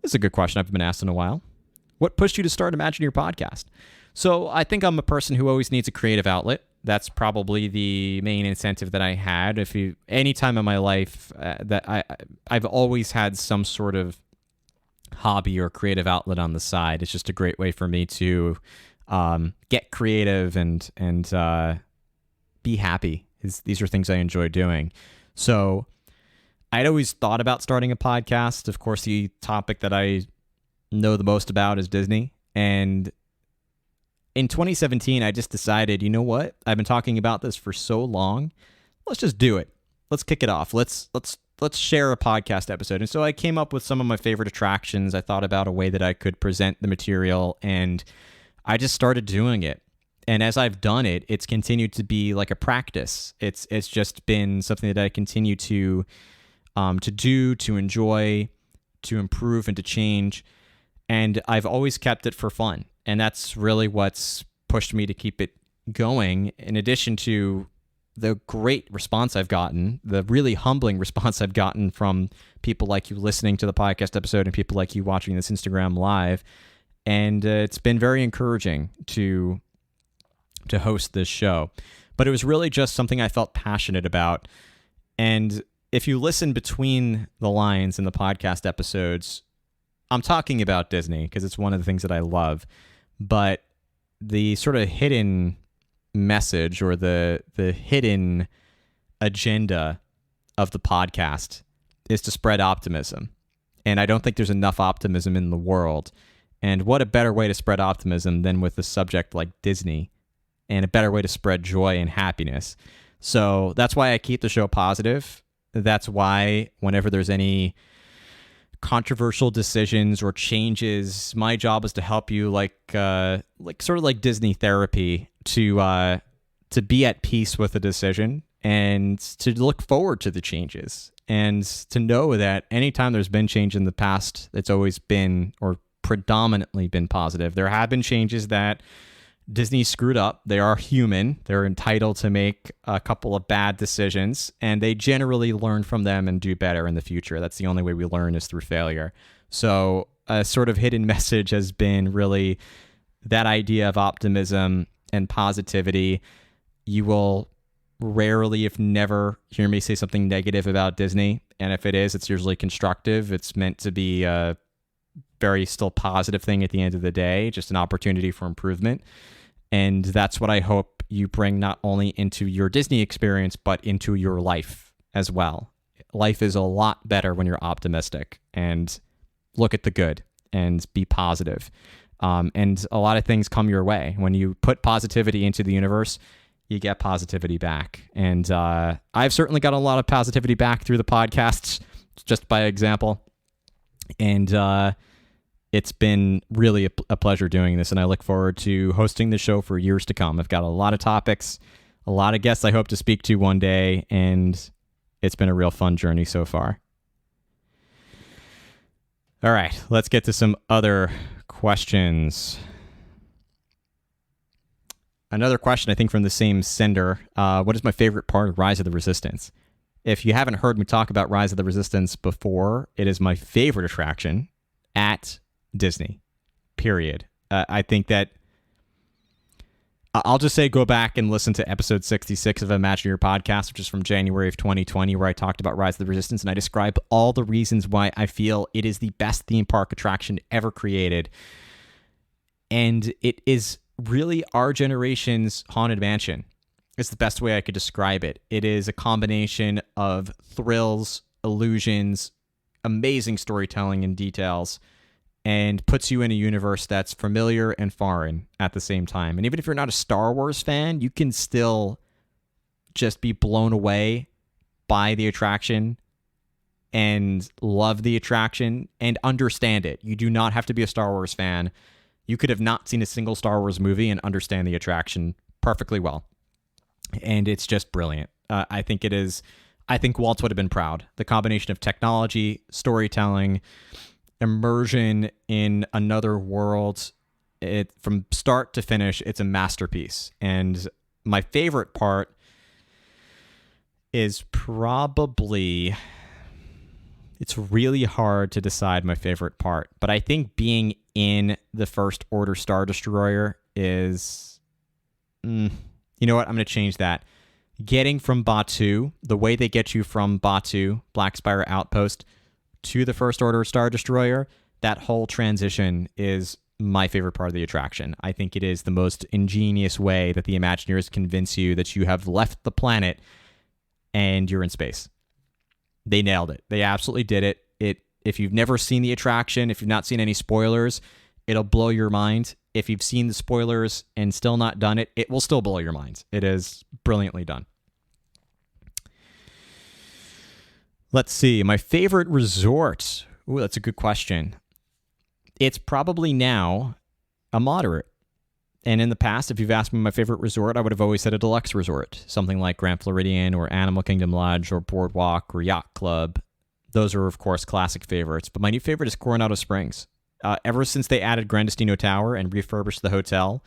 This is a good question I've been asked in a while. What pushed you to start Imagine Your Podcast? So I think I'm a person who always needs a creative outlet. That's probably the main incentive that I had. Any time in my life that I've always had some sort of hobby or creative outlet on the side. It's just a great way for me to get creative and be happy. These are things I enjoy doing. So I'd always thought about starting a podcast. Of course, the topic that I know the most about is Disney. And in 2017, I just decided, you know what? I've been talking about this for so long. Let's just do it. Let's kick it off. Let's share a podcast episode. And so I came up with some of my favorite attractions. I thought about a way that I could present the material, and I just started doing it. And as I've done it, it's continued to be like a practice. It's just been something that I continue to do, to enjoy, to improve, and to change. And I've always kept it for fun. And that's really what's pushed me to keep it going, in addition to the great response I've gotten, the really humbling response I've gotten from people like you listening to the podcast episode and people like you watching this Instagram live. And it's been very encouraging to host this show. But it was really just something I felt passionate about. And if you listen between the lines in the podcast episodes, I'm talking about Disney because it's one of the things that I love. But the sort of hidden message or the hidden agenda of the podcast is to spread optimism. And I don't think there's enough optimism in the world. And what a better way to spread optimism than with a subject like Disney, and a better way to spread joy and happiness. So that's why I keep the show positive. That's why whenever there's any controversial decisions or changes, my job is to help you, like sort of like Disney therapy, to be at peace with the decision and to look forward to the changes, and to know that anytime there's been change in the past, it's always been, or predominantly been, positive. There have been changes that Disney screwed up. They are human. They're entitled to make a couple of bad decisions, and they generally learn from them and do better in the future. That's the only way we learn, is through failure. So a sort of hidden message has been really that idea of optimism and positivity. You will rarely, if never, hear me say something negative about Disney. And if it is, it's usually constructive. It's meant to be a very still positive thing at the end of the day, just an opportunity for improvement. And that's what I hope you bring not only into your Disney experience, but into your life. as well. Life is a lot better when you're optimistic and look at the good and be positive. And a lot of things come your way. When you put positivity into the universe, you get positivity back. And I've certainly got a lot of positivity back through the podcasts, just by example. And it's been really a pleasure doing this, and I look forward to hosting the show for years to come. I've got a lot of topics, a lot of guests I hope to speak to one day, and it's been a real fun journey so far. All right, let's get to some other questions. Another question, I think, from the same sender. What is my favorite part of Rise of the Resistance? If you haven't heard me talk about Rise of the Resistance before, it is my favorite attraction at Disney, period. I think that I'll just say go back and listen to episode 66 of Imagineer podcast, which is from January of 2020, where I talked about Rise of the Resistance, and I describe all the reasons why I feel it is the best theme park attraction ever created. And it is really our generation's Haunted Mansion. It's the best way I could describe it. It is a combination of thrills, illusions, amazing storytelling and details, and puts you in a universe that's familiar and foreign at the same time. And even if you're not a Star Wars fan, you can still just be blown away by the attraction and love the attraction and understand it. You do not have to be a Star Wars fan. You could have not seen a single Star Wars movie and understand the attraction perfectly well. And it's just brilliant. I think Walt would have been proud. The combination of technology, storytelling, immersion in another world, from start to finish, it's a masterpiece. And my favorite part is probably, it's really hard to decide my favorite part, but I think being in the First Order Star Destroyer is, you know what, I'm going to change that. Getting from Batuu, the way they get you from Batuu, Black Spire Outpost, to the First Order Star Destroyer, that whole transition is my favorite part of the attraction. I think it is the most ingenious way that the Imagineers convince you that you have left the planet and you're in space. They nailed it. They absolutely did it. If you've never seen the attraction, if you've not seen any spoilers, it'll blow your mind. If you've seen the spoilers and still not done it, it will still blow your mind. It is brilliantly done. Let's see. My favorite resort. Ooh, that's a good question. It's probably now a moderate. And in the past, if you've asked me my favorite resort, I would have always said a deluxe resort. Something like Grand Floridian or Animal Kingdom Lodge or Boardwalk or Yacht Club. Those are, of course, classic favorites. But my new favorite is Coronado Springs. Ever since they added Gran Destino Tower and refurbished the hotel,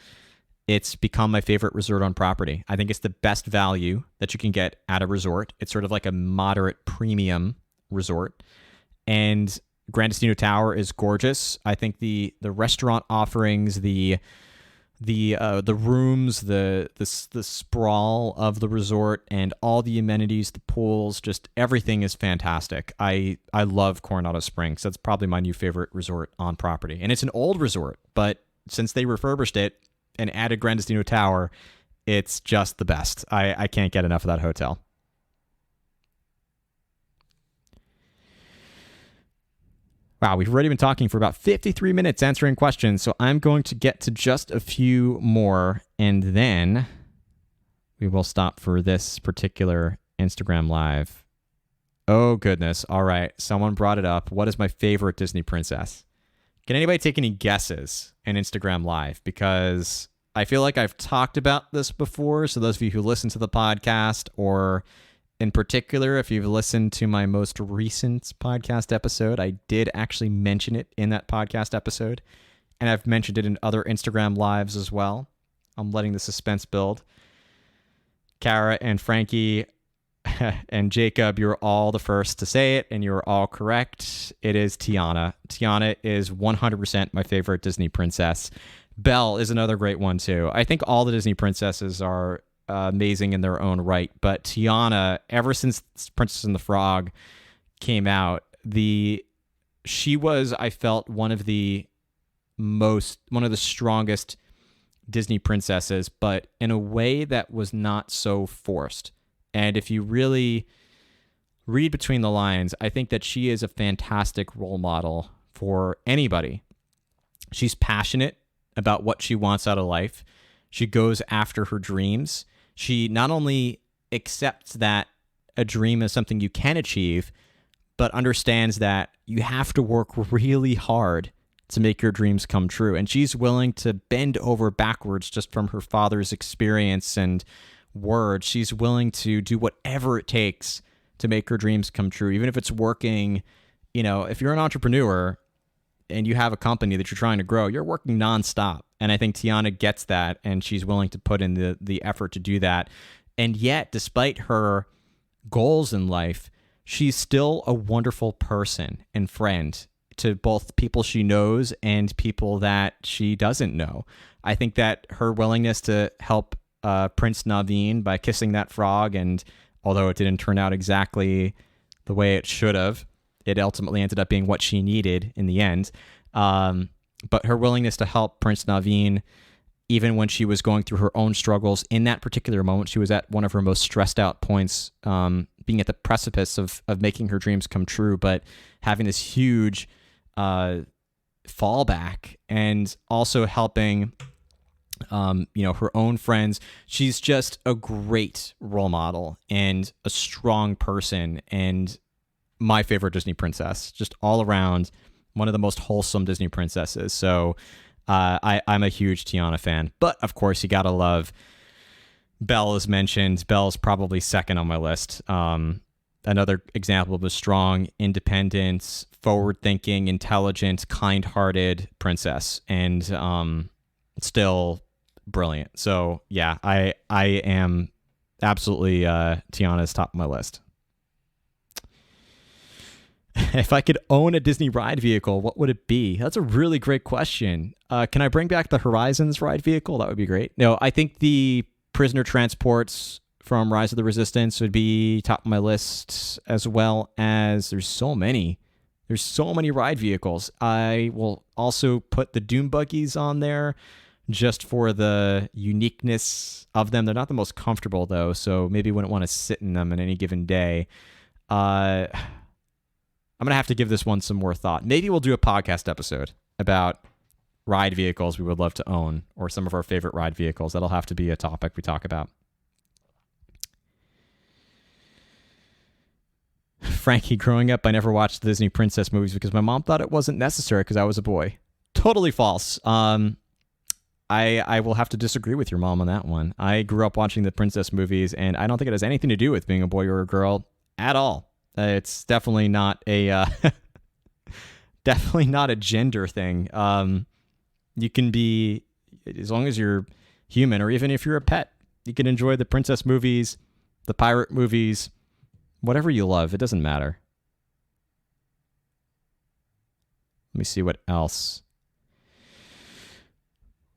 it's become my favorite resort on property. I think it's the best value that you can get at a resort. It's sort of like a moderate premium resort. And Gran Destino Tower is gorgeous. I think the restaurant offerings, the rooms, the sprawl of the resort, and all the amenities, the pools, just everything is fantastic. I love Coronado Springs. That's probably my new favorite resort on property. And it's an old resort, but since they refurbished it and added Gran Destino Tower, it's just the best. I can't get enough of that hotel. Wow, we've already been talking for about 53 minutes answering questions, so I'm going to get to just a few more, and then we will stop for this particular Instagram Live. Oh, goodness. All right, someone brought it up. What is my favorite Disney princess? Can anybody take any guesses in Instagram Live? Because I feel like I've talked about this before, so those of you who listen to the podcast, or in particular, if you've listened to my most recent podcast episode, I did actually mention it in that podcast episode, and I've mentioned it in other Instagram Lives as well. I'm letting the suspense build. Kara and Frankie and Jacob, you're all the first to say it, and you're all correct. It is Tiana. Tiana is 100% my favorite Disney princess. Belle is another great one, too. I think all the Disney princesses are amazing in their own right, but Tiana, ever since Princess and the Frog came out, she was, I felt, one of the strongest Disney princesses, but in a way that was not so forced. And if you really read between the lines, I think that she is a fantastic role model for anybody. She's passionate about what she wants out of life. She goes after her dreams. She not only accepts that a dream is something you can achieve, but understands that you have to work really hard to make your dreams come true. And she's willing to bend over backwards just from her father's experience and words. She's willing to do whatever it takes to make her dreams come true, even if it's working. If you're an entrepreneur and you have a company that you're trying to grow, you're working nonstop. And I think Tiana gets that, and she's willing to put in the effort to do that. And yet, despite her goals in life, she's still a wonderful person and friend to both people she knows and people that she doesn't know. I think that her willingness to help Prince Naveen by kissing that frog, and although it didn't turn out exactly the way it should have, it ultimately ended up being what she needed in the end. But her willingness to help Prince Naveen, even when she was going through her own struggles in that particular moment, she was at one of her most stressed out points, being at the precipice of making her dreams come true, but having this huge fallback, and also helping her own friends. She's just a great role model and a strong person, and my favorite Disney princess, just all around one of the most wholesome Disney princesses. So I'm a huge Tiana fan. But of course, you gotta love Belle, as mentioned. Belle's probably second on my list. Another example of a strong, independent, forward-thinking, intelligent, kind-hearted princess, and still brilliant. So yeah, I am absolutely Tiana's top of my list. If I could own a Disney ride vehicle, what would it be? That's a really great question. Can I bring back the Horizons ride vehicle? That would be great. No, I think the prisoner transports from Rise of the Resistance would be top of my list, as well as there's so many ride vehicles. I will also put the Doom buggies on there just for the uniqueness of them. They're not the most comfortable though, so maybe wouldn't want to sit in them on any given day. I'm going to have to give this one some more thought. Maybe we'll do a podcast episode about ride vehicles we would love to own, or some of our favorite ride vehicles. That'll have to be a topic we talk about. Frankie, growing up, I never watched the Disney princess movies because my mom thought it wasn't necessary because I was a boy. Totally false. I will have to disagree with your mom on that one. I grew up watching the princess movies, and I don't think it has anything to do with being a boy or a girl at all. It's definitely not a definitely not a gender thing. You can be, as long as you're human, or even if you're a pet, you can enjoy the princess movies, the pirate movies, whatever you love. It doesn't matter. Let me see what else.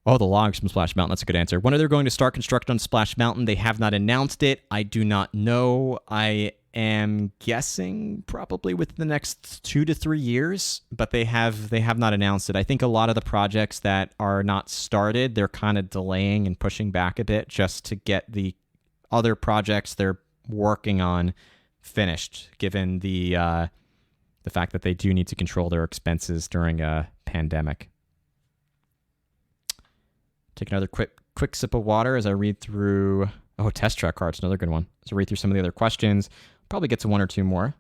Oh, the logs from Splash Mountain. That's a good answer. When are they going to start construction on Splash Mountain? They have not announced it. I do not know. I am guessing probably within the next 2 to 3 years, but they have not announced it. I think a lot of the projects that are not started, they're kind of delaying and pushing back a bit just to get the other projects they're working on finished, given the fact that they do need to control their expenses during a pandemic. Take another quick sip of water as I read through. Oh, Test Track Cards, another good one. As I read through some of the other questions, probably get to one or two more.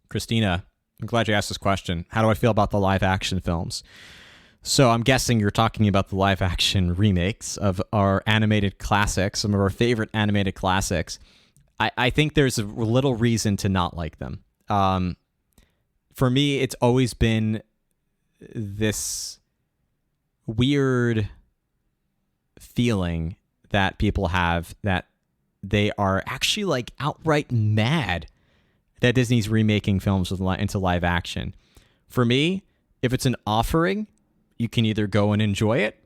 Christina, I'm glad you asked this question. How do I feel about the live action films? So I'm guessing you're talking about the live action remakes of our animated classics, some of our favorite animated classics. I think there's a little reason to not like them. For me, it's always been this weird feeling that people have that they are actually like outright mad that Disney's remaking films into live action. For me, if it's an offering, you can either go and enjoy it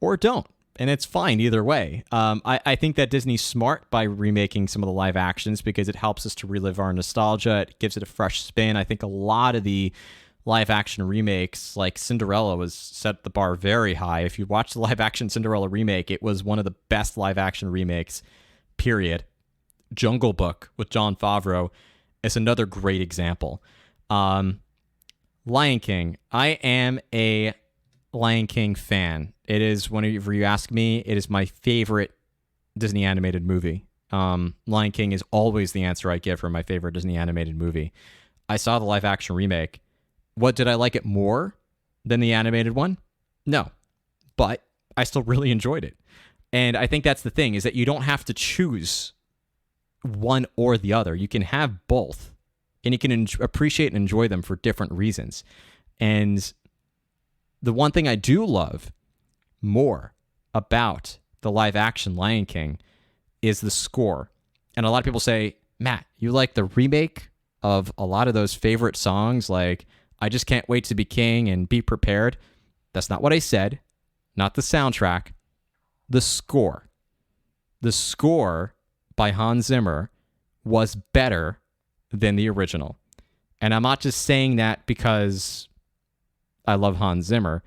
or don't. And it's fine either way. I think that Disney's smart by remaking some of the live actions because it helps us to relive our nostalgia. It gives it a fresh spin. I think a lot of the live action remakes, like Cinderella was set the bar very high. If you watch the live action Cinderella remake, it was one of the best live action remakes, period. Jungle Book with Jon Favreau is another great example. Lion King. I am a Lion King fan. It is, whenever you ask me, it is my favorite Disney animated movie. Lion King is always the answer I give for my favorite Disney animated movie. I saw the live action remake. What, did I like it more than the animated one? No, but I still really enjoyed it. And I think that's the thing, is that you don't have to choose one or the other. You can have both, and you can appreciate and enjoy them for different reasons. And the one thing I do love more about the live action Lion King is the score. And a lot of people say, Matt, you like the remake of a lot of those favorite songs, like I Just Can't Wait to Be King and Be Prepared. That's not what I said. Not the soundtrack. The score. The score by Hans Zimmer was better than the original. And I'm not just saying that because I love Hans Zimmer,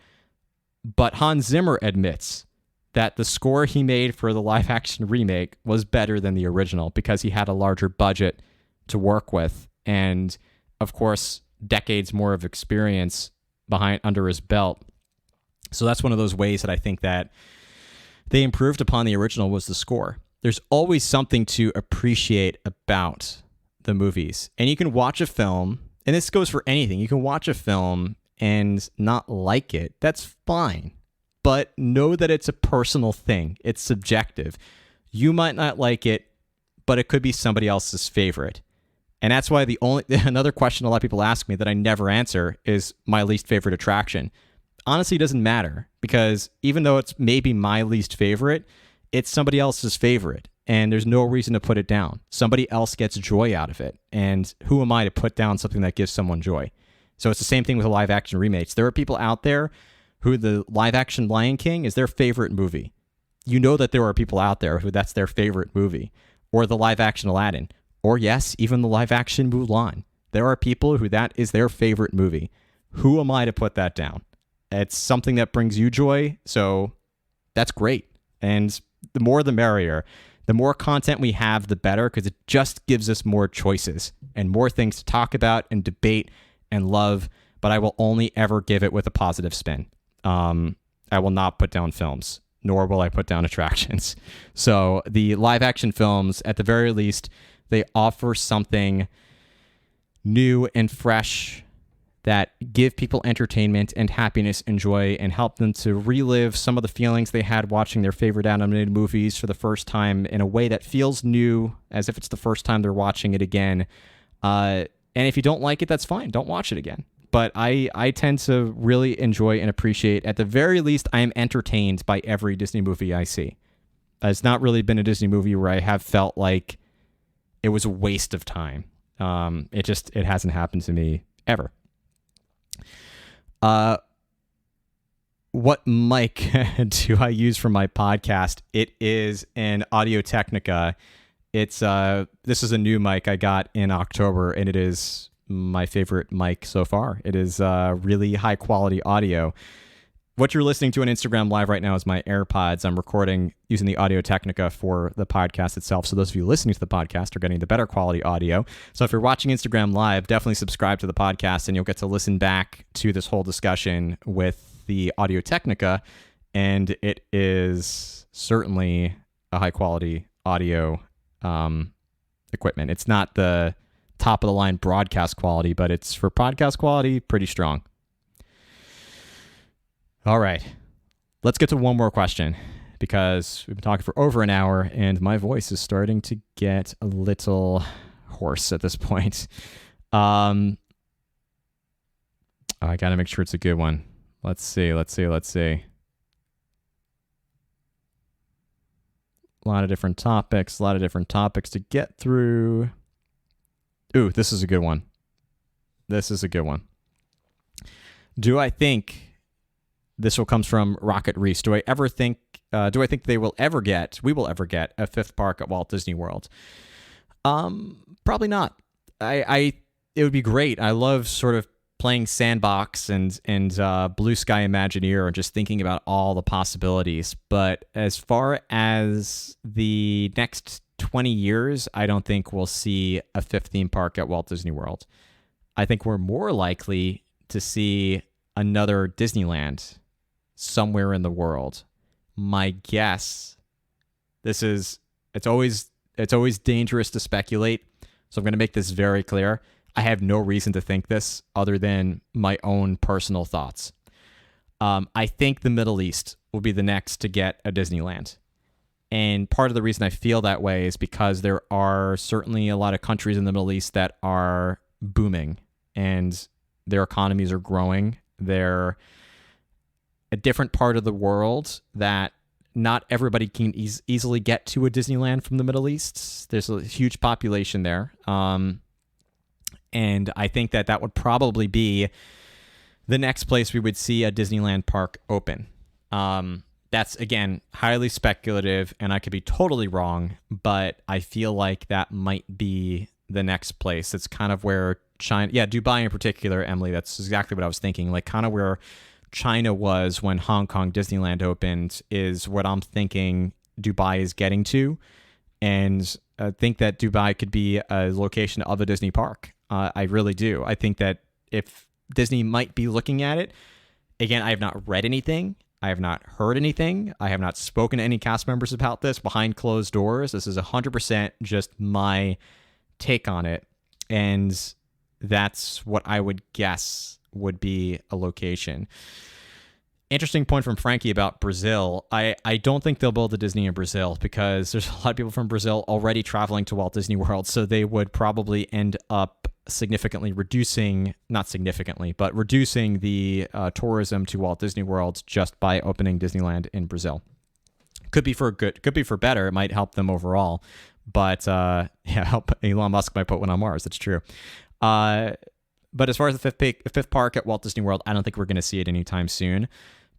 but Hans Zimmer admits that the score he made for the live action remake was better than the original because he had a larger budget to work with, and of course decades more of experience under his belt. So that's one of those ways that I think that they improved upon the original, was the score. There's always something to appreciate about the movies. And you can watch a film, and this goes for anything. You can watch a film and not like it. That's fine. But know that it's a personal thing. It's subjective. You might not like it, but it could be somebody else's favorite. And that's why another question a lot of people ask me that I never answer is my least favorite attraction. Honestly, it doesn't matter, because even though it's maybe my least favorite, it's somebody else's favorite, and there's no reason to put it down. Somebody else gets joy out of it, and who am I to put down something that gives someone joy? So it's the same thing with live action remakes. There are people out there who the live action Lion King is their favorite movie. You know that there are people out there who that's their favorite movie, or the live action Aladdin, or yes, even the live action Mulan. There are people who that is their favorite movie. Who am I to put that down? It's something that brings you joy, so that's great. And the more the merrier. The more content we have, the better, because it just gives us more choices and more things to talk about and debate and love, but I will only ever give it with a positive spin. I will not put down films, nor will I put down attractions. So the live action films, at the very least, they offer something new and fresh that give people entertainment and happiness and joy, and help them to relive some of the feelings they had watching their favorite animated movies for the first time in a way that feels new, as if it's the first time they're watching it again. And if you don't like it, that's fine. Don't watch it again. But I tend to really enjoy and appreciate, at the very least, I am entertained by every Disney movie I see. It's not really been a Disney movie where I have felt like it was a waste of time. It hasn't happened to me ever. What mic do I use for my podcast? It is an Audio-Technica. This is a new mic I got in October, and it is my favorite mic so far. It is really high quality audio. What you're listening to on Instagram Live right now is my AirPods. I'm recording using the Audio-Technica for the podcast itself. So those of you listening to the podcast are getting the better quality audio. So if you're watching Instagram Live, definitely subscribe to the podcast, and you'll get to listen back to this whole discussion with the Audio-Technica. And it is certainly a high quality audio equipment. It's not the top of the line broadcast quality, but it's, for podcast quality, pretty strong. All right, let's get to one more question, because we've been talking for over an hour and my voice is starting to get a little hoarse at this point. I got to make sure it's a good one. Let's see. A lot of different topics to get through. Ooh, this is a good one. Do I think... This will comes from Rocket Reese. Do I think we will ever get a fifth park at Walt Disney World? Probably not. It would be great. I love sort of playing Sandbox and Blue Sky Imagineer and just thinking about all the possibilities. But as far as the next 20 years, I don't think we'll see a fifth theme park at Walt Disney World. I think we're more likely to see another Disneyland somewhere in the world. My guess, it's always dangerous to speculate, so I'm going to make this very clear. I have no reason to think this other than my own personal thoughts. I think the Middle East will be the next to get a Disneyland. And part of the reason I feel that way is because there are certainly a lot of countries in the Middle East that are booming and their economies are growing. They're a different part of the world that not everybody can easily get to a Disneyland from the Middle East. There's a huge population there. And I think that would probably be the next place we would see a Disneyland park open. That's, again, highly speculative, and I could be totally wrong, but I feel like that might be the next place. It's kind of where China, Dubai in particular, Emily, that's exactly what I was thinking. Like kind of where China was when Hong Kong Disneyland opened is what I'm thinking Dubai is getting to. And I think that Dubai could be a location of a Disney park. I really do. I think that if Disney might be looking at it, again, I have not read anything. I have not heard anything. I have not spoken to any cast members about this behind closed doors. This is 100% just my take on it. And that's what I would guess would be a location. Interesting point from Frankie about Brazil. I don't think they'll build a Disney in Brazil because there's a lot of people from Brazil already traveling to Walt Disney World. So they would probably end up reducing the tourism to Walt Disney World just by opening Disneyland in Brazil. Could be for good, could be for better. It might help them overall, but help Elon Musk might put one on Mars. That's true. But as far as the fifth park at Walt Disney World, I don't think we're going to see it anytime soon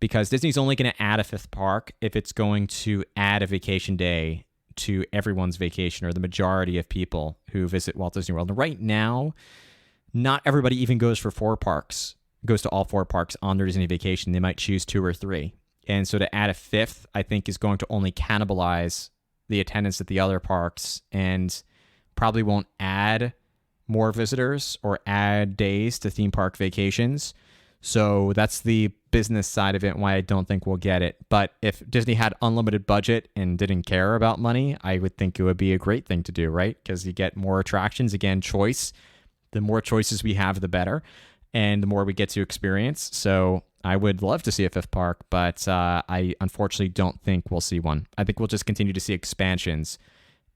because Disney's only going to add a fifth park if it's going to add a vacation day to everyone's vacation or the majority of people who visit Walt Disney World. And right now, not everybody even goes to all four parks on their Disney vacation. They might choose 2 or 3. And so to add a fifth, I think is going to only cannibalize the attendance at the other parks and probably won't add more visitors or add days to theme park vacations. So that's the business side of it and why I don't think we'll get it. But if Disney had unlimited budget and didn't care about money, I would think it would be a great thing to do, right? Because you get more attractions, again, choice. The more choices we have, the better. And the more we get to experience. So I would love to see a fifth park, but I unfortunately don't think we'll see one. I think we'll just continue to see expansions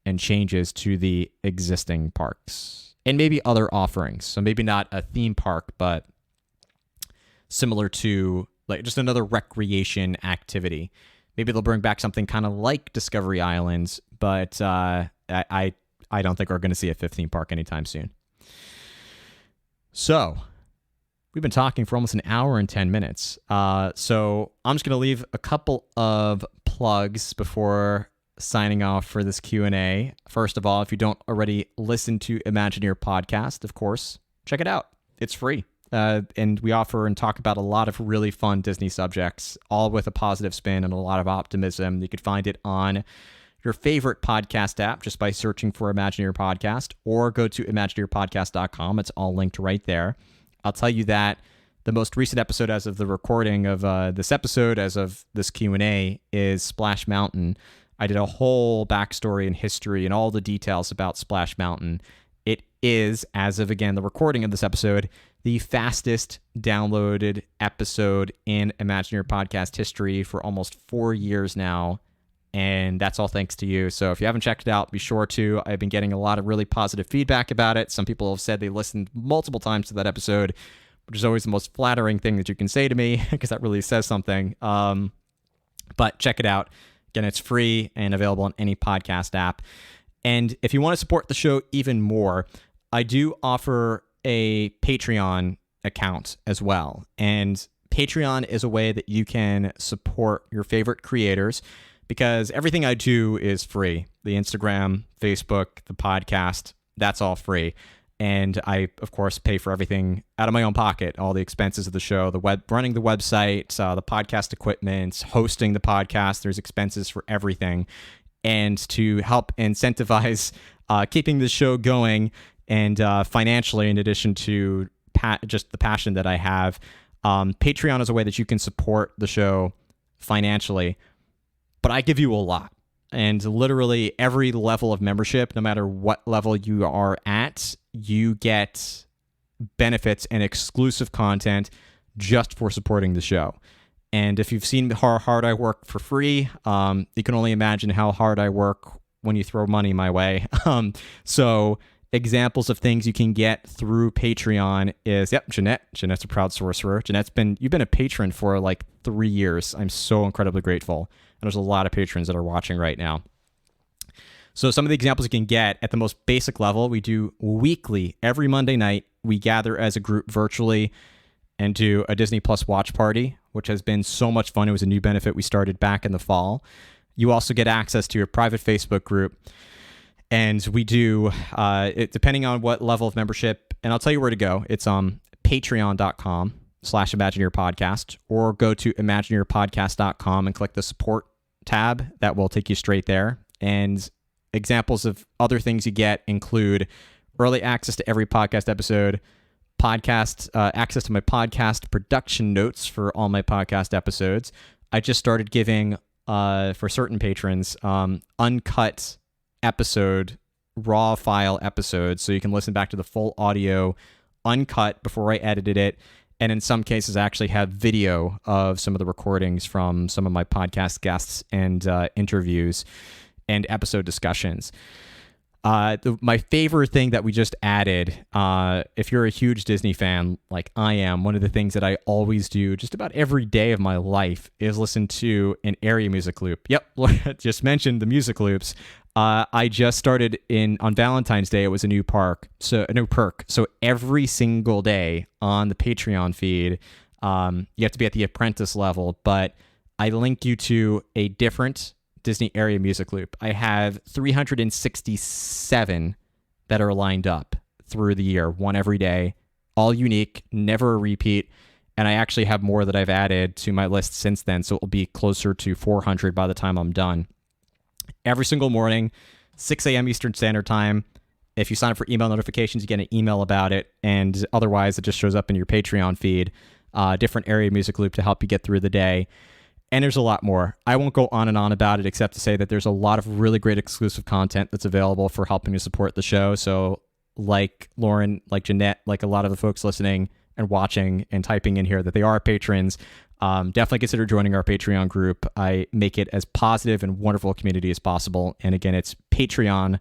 and changes to the existing parks. And maybe other offerings. So maybe not a theme park, but similar to like just another recreation activity. Maybe they'll bring back something kind of like Discovery Islands, but I don't think we're going to see a fifth theme park anytime soon. So we've been talking for almost an hour and 10 minutes. So I'm just going to leave a couple of plugs before signing off for this Q&A. First of all, if you don't already listen to Imagineer podcast, of course, check it out. It's free. And we offer and talk about a lot of really fun Disney subjects, all with a positive spin and a lot of optimism. You could find it on your favorite podcast app just by searching for Imagineer Podcast, or go to imagineerpodcast.com. It's all linked right there. I'll tell you that the most recent episode as of the recording of this episode, as of this Q&A, is Splash Mountain. I did a whole backstory and history and all the details about Splash Mountain. It is, as of, again, the recording of this episode, the fastest downloaded episode in Imagineer podcast history for almost 4 years now. And that's all thanks to you. So if you haven't checked it out, be sure to. I've been getting a lot of really positive feedback about it. Some people have said they listened multiple times to that episode, which is always the most flattering thing that you can say to me because that really says something. But check it out. Again, it's free and available on any podcast app. And if you want to support the show even more, I do offer a Patreon account as well. And Patreon is a way that you can support your favorite creators because everything I do is free. The Instagram, Facebook, the podcast, that's all free. And I, of course, pay for everything out of my own pocket, all the expenses of the show, running the website, the podcast equipment, hosting the podcast. There's expenses for everything. And to help incentivize keeping the show going and financially, in addition to just the passion that I have, Patreon is a way that you can support the show financially. But I give you a lot. And literally every level of membership, no matter what level you are at, you get benefits and exclusive content just for supporting the show. And if you've seen how hard I work for free, you can only imagine how hard I work when you throw money my way. So examples of things you can get through Patreon is, Jeanette's a proud sorcerer. You've been a patron for like 3 years. I'm so incredibly grateful. And there's a lot of patrons that are watching right now. So some of the examples you can get at the most basic level, we do weekly, every Monday night, we gather as a group virtually and do a Disney Plus watch party, which has been so much fun. It was a new benefit we started back in the fall. You also get access to your private Facebook group. And we do, depending on what level of membership, and I'll tell you where to go. It's patreon.com/imagineerpodcast, or go to imagineerpodcast.com and click the support tab. That will take you straight there. And examples of other things you get include early access to every podcast episode, access to my podcast production notes for all my podcast episodes. I just started giving, for certain patrons, uncut episode, raw file episodes, so you can listen back to the full audio uncut before I edited it. And in some cases, I actually have video of some of the recordings from some of my podcast guests and interviews and episode discussions. My favorite thing that we just added, if you're a huge Disney fan like I am, one of the things that I always do just about every day of my life is listen to an area music loop. Yep, just mentioned the music loops. I just started on Valentine's Day. It was a new perk. So every single day on the Patreon feed, you have to be at the apprentice level, but I link you to a different Disney area music loop. I have 367 that are lined up through the year, one every day, all unique, never a repeat. And I actually have more that I've added to my list since then, so it will be closer to 400 by the time I'm done. Every single morning, 6 a.m. Eastern Standard Time. If you sign up for email notifications, you get an email about it. And otherwise, it just shows up in your Patreon feed. Different area music loop to help you get through the day. And there's a lot more. I won't go on and on about it, except to say that there's a lot of really great exclusive content that's available for helping to support the show. So like Lauren, like Jeanette, like a lot of the folks listening and watching and typing in here that they are patrons, definitely consider joining our Patreon group. I make it as positive and wonderful a community as possible. And again, it's Patreon,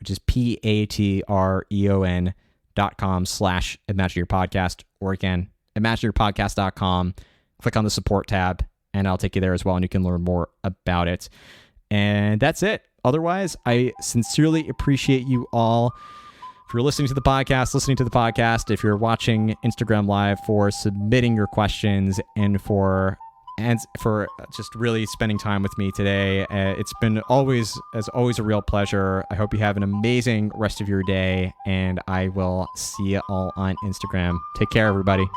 which is patreon.com/imagineerpodcast, or again, imagineerpodcast.com. Click on the support tab and I'll take you there as well, and you can learn more about it. And that's it. Otherwise, I sincerely appreciate you all. If you're listening to the podcast, if you're watching Instagram Live, for submitting your questions and for just really spending time with me today. It's been always a real pleasure. I hope you have an amazing rest of your day, and I will see you all on Instagram. Take care, everybody.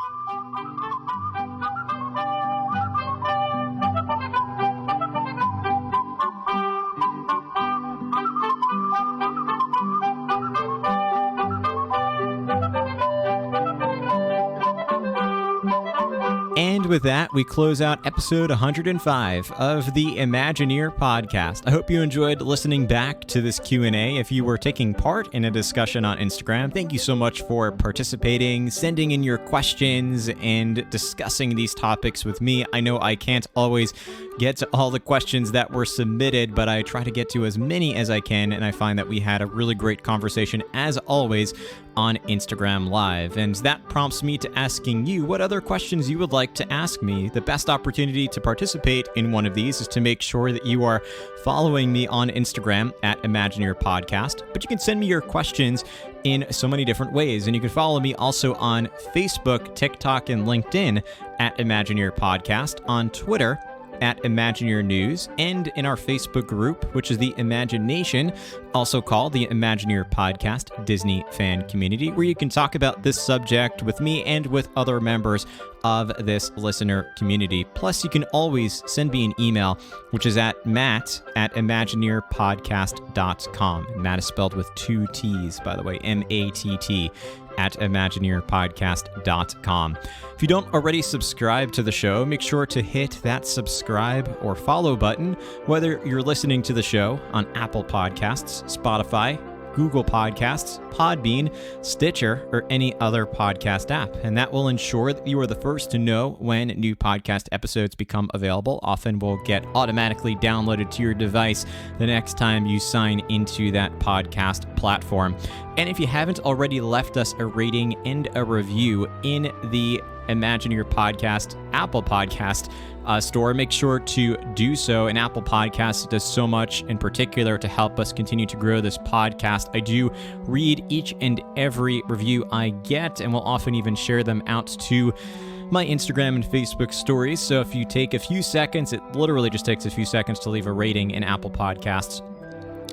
And with that, we close out episode 105 of the Imagineer podcast. I hope you enjoyed listening back to this Q&A. If you were taking part in a discussion on Instagram, thank you so much for participating, sending in your questions, and discussing these topics with me. I know I can't always get to all the questions that were submitted, but I try to get to as many as I can, and I find that we had a really great conversation, as always, on Instagram Live. And that prompts me to asking you what other questions you would like to ask me. The best opportunity to participate in one of these is to make sure that you are following me on Instagram at Imagineer Podcast, but you can send me your questions in so many different ways. And you can follow me also on Facebook, TikTok, and LinkedIn at Imagineer Podcast, on Twitter at Imagineer News, and in our Facebook group, which is the Imagination, also called the Imagineer Podcast Disney Fan Community, where you can talk about this subject with me and with other members of this listener community. Plus, you can always send me an email, which is at matt@imagineerpodcast.com. Matt is spelled with 2 T's, by the way, M-A-T-T, at imagineerpodcast.com. If you don't already subscribe to the show, make sure to hit that subscribe or follow button, whether you're listening to the show on Apple Podcasts, Spotify, Google Podcasts, Podbean, Stitcher, or any other podcast app. And that will ensure that you are the first to know when new podcast episodes become available. Often will get automatically downloaded to your device the next time you sign into that podcast platform. And if you haven't already left us a rating and a review in the Imagineer Podcast Apple Podcast store, make sure to do so. And Apple Podcasts does so much in particular to help us continue to grow this podcast. I do read each and every review I get, and will often even share them out to my Instagram and Facebook stories. So if you take a few seconds, it literally just takes a few seconds to leave a rating in Apple Podcasts.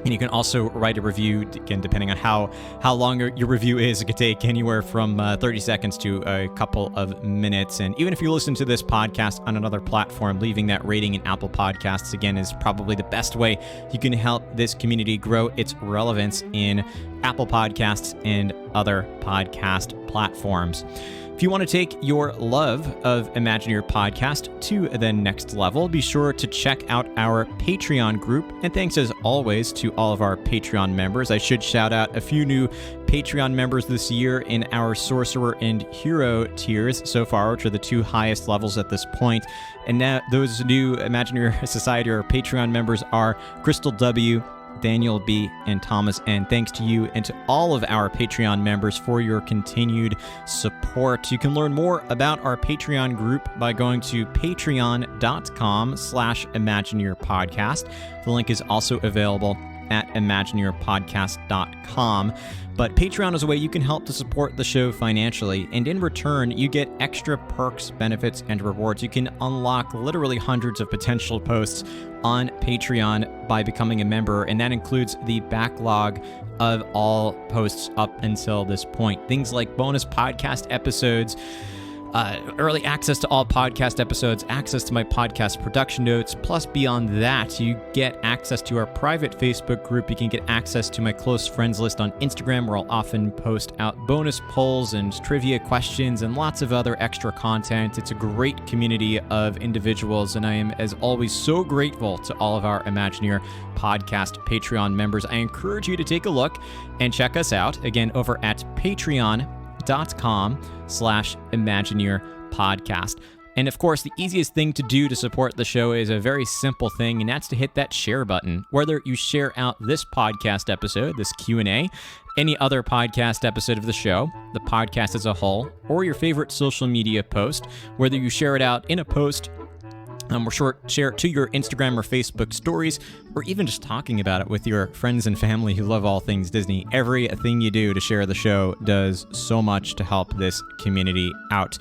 And you can also write a review, again, depending on how long your review is. It could take anywhere from 30 seconds to a couple of minutes. And even if you listen to this podcast on another platform, leaving that rating in Apple Podcasts, again, is probably the best way you can help this community grow its relevance in Apple Podcasts and other podcast platforms. If you want to take your love of Imagineer Podcast to the next level, be sure to check out our Patreon group. And thanks as always to all of our Patreon members. I should shout out a few new Patreon members this year in our Sorcerer and Hero tiers so far, which are the 2 highest levels at this point. And now those new Imagineer Society or Patreon members are Crystal W., Daniel B., and Thomas N. Thanks to you and to all of our Patreon members for your continued support. You can learn more about our Patreon group by going to patreon.com/imagineerpodcast. The link is also available at imagineerpodcast.com. But Patreon is a way you can help to support the show financially, and in return, you get extra perks, benefits, and rewards. You can unlock literally hundreds of potential posts on Patreon by becoming a member, and that includes the backlog of all posts up until this point. Things like bonus podcast episodes, early access to all podcast episodes, access to my podcast production notes, plus beyond that, you get access to our private Facebook group. You can get access to my close friends list on Instagram, where I'll often post out bonus polls and trivia questions and lots of other extra content. It's a great community of individuals, and I am, as always, so grateful to all of our Imagineer Podcast Patreon members. I encourage you to take a look and check us out, again, over at patreon.com/Imagineer Podcast. And of course, the easiest thing to do to support the show is a very simple thing, and that's to hit that share button. Whether you share out this podcast episode, this Q&A, any other podcast episode of the show, the podcast as a whole, or your favorite social media post, whether you share it out in a post, or share it to your Instagram or Facebook stories, or even just talking about it with your friends and family who love all things Disney. Everything you do to share the show does so much to help this community out.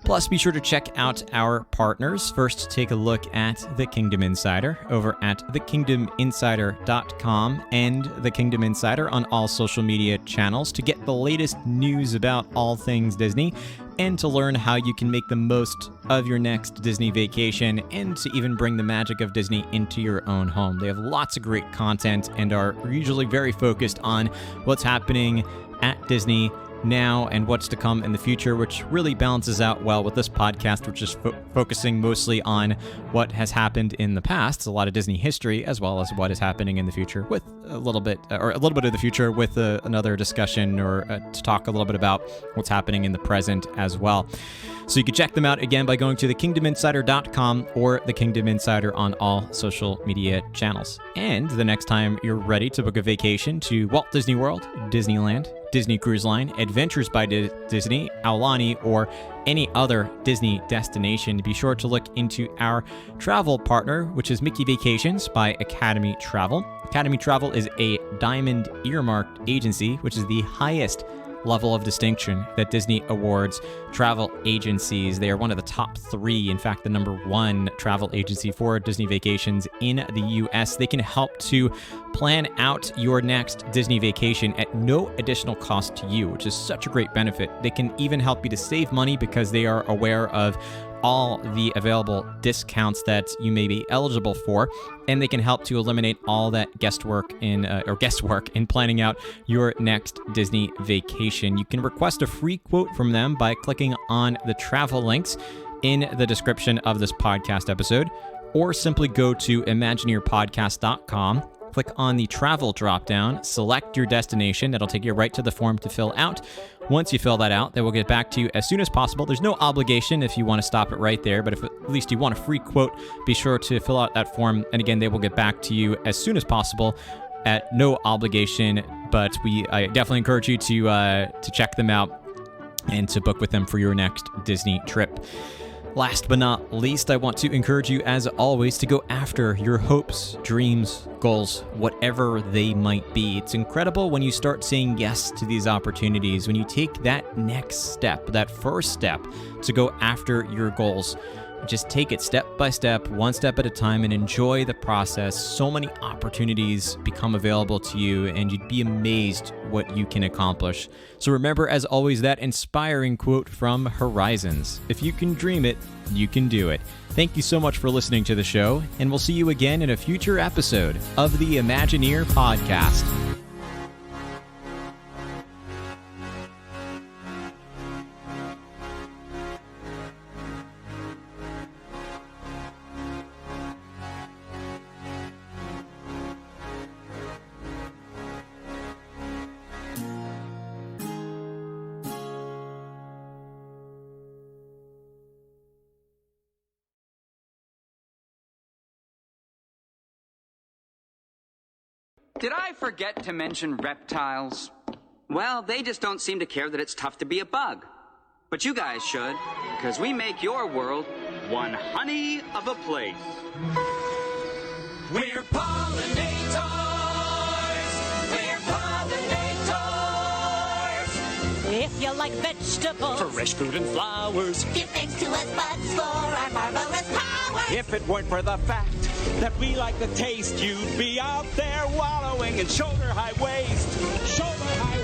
Plus, be sure to check out our partners. First, take a look at The Kingdom Insider over at thekingdominsider.com and The Kingdom Insider on all social media channels to get the latest news about all things Disney, and to learn how you can make the most of your next Disney vacation, and to even bring the magic of Disney into your own home. They have lots of great content and are usually very focused on what's happening at Disney now and what's to come in the future, which really balances out well with this podcast, which is focusing mostly on what has happened in the past, a lot of Disney history, as well as what is happening in the future, with a little bit of the future with another discussion, or to talk a little bit about what's happening in the present as well. So you can check them out again by going to thekingdominsider.com or The Kingdom Insider on all social media channels. And the next time you're ready to book a vacation to Walt Disney World, Disneyland, Disney Cruise Line, Adventures by Disney, Aulani, or any other Disney destination, be sure to look into our travel partner, which is Mickey Vacations by Academy Travel. Academy Travel is a diamond earmarked agency, which is the highest level of distinction that Disney awards travel agencies. They are one of the top 3, in fact, the number 1 travel agency for Disney vacations in the U.S. They can help to plan out your next Disney vacation at no additional cost to you, which is such a great benefit. They can even help you to save money because they are aware of all the available discounts that you may be eligible for, and they can help to eliminate all that guesswork in planning out your next Disney vacation. You can request a free quote from them by clicking on the travel links in the description of this podcast episode, or simply go to imagineerpodcast.com. Click on the travel dropdown, select your destination. That'll take you right to the form to fill out. Once you fill that out, they will get back to you as soon as possible. There's no obligation if you want to stop it right there, but if at least you want a free quote, be sure to fill out that form. And again, they will get back to you as soon as possible at no obligation. But I definitely encourage you to check them out and to book with them for your next Disney trip. Last but not least, I want to encourage you, as always, to go after your hopes, dreams, goals, whatever they might be. It's incredible when you start saying yes to these opportunities, when you take that next step, that first step to go after your goals. Just take it step by step, one step at a time, and enjoy the process. So many opportunities become available to you, and you'd be amazed what you can accomplish. So remember, as always, that inspiring quote from Horizons: "If you can dream it, you can do it." Thank you so much for listening to the show, and we'll see you again in a future episode of the Imagineer Podcast. Did I forget to mention reptiles? Well, they just don't seem to care that it's tough to be a bug. But you guys should, because we make your world one honey of a place. We're pollinators! We're pollinators! If you like vegetables, Fresh fruit and flowers. give thanks to us buds for our marvelous powers. If it weren't for the fact that we like the taste, you'd be out there wallowing in shoulder-high waste. Shoulder-high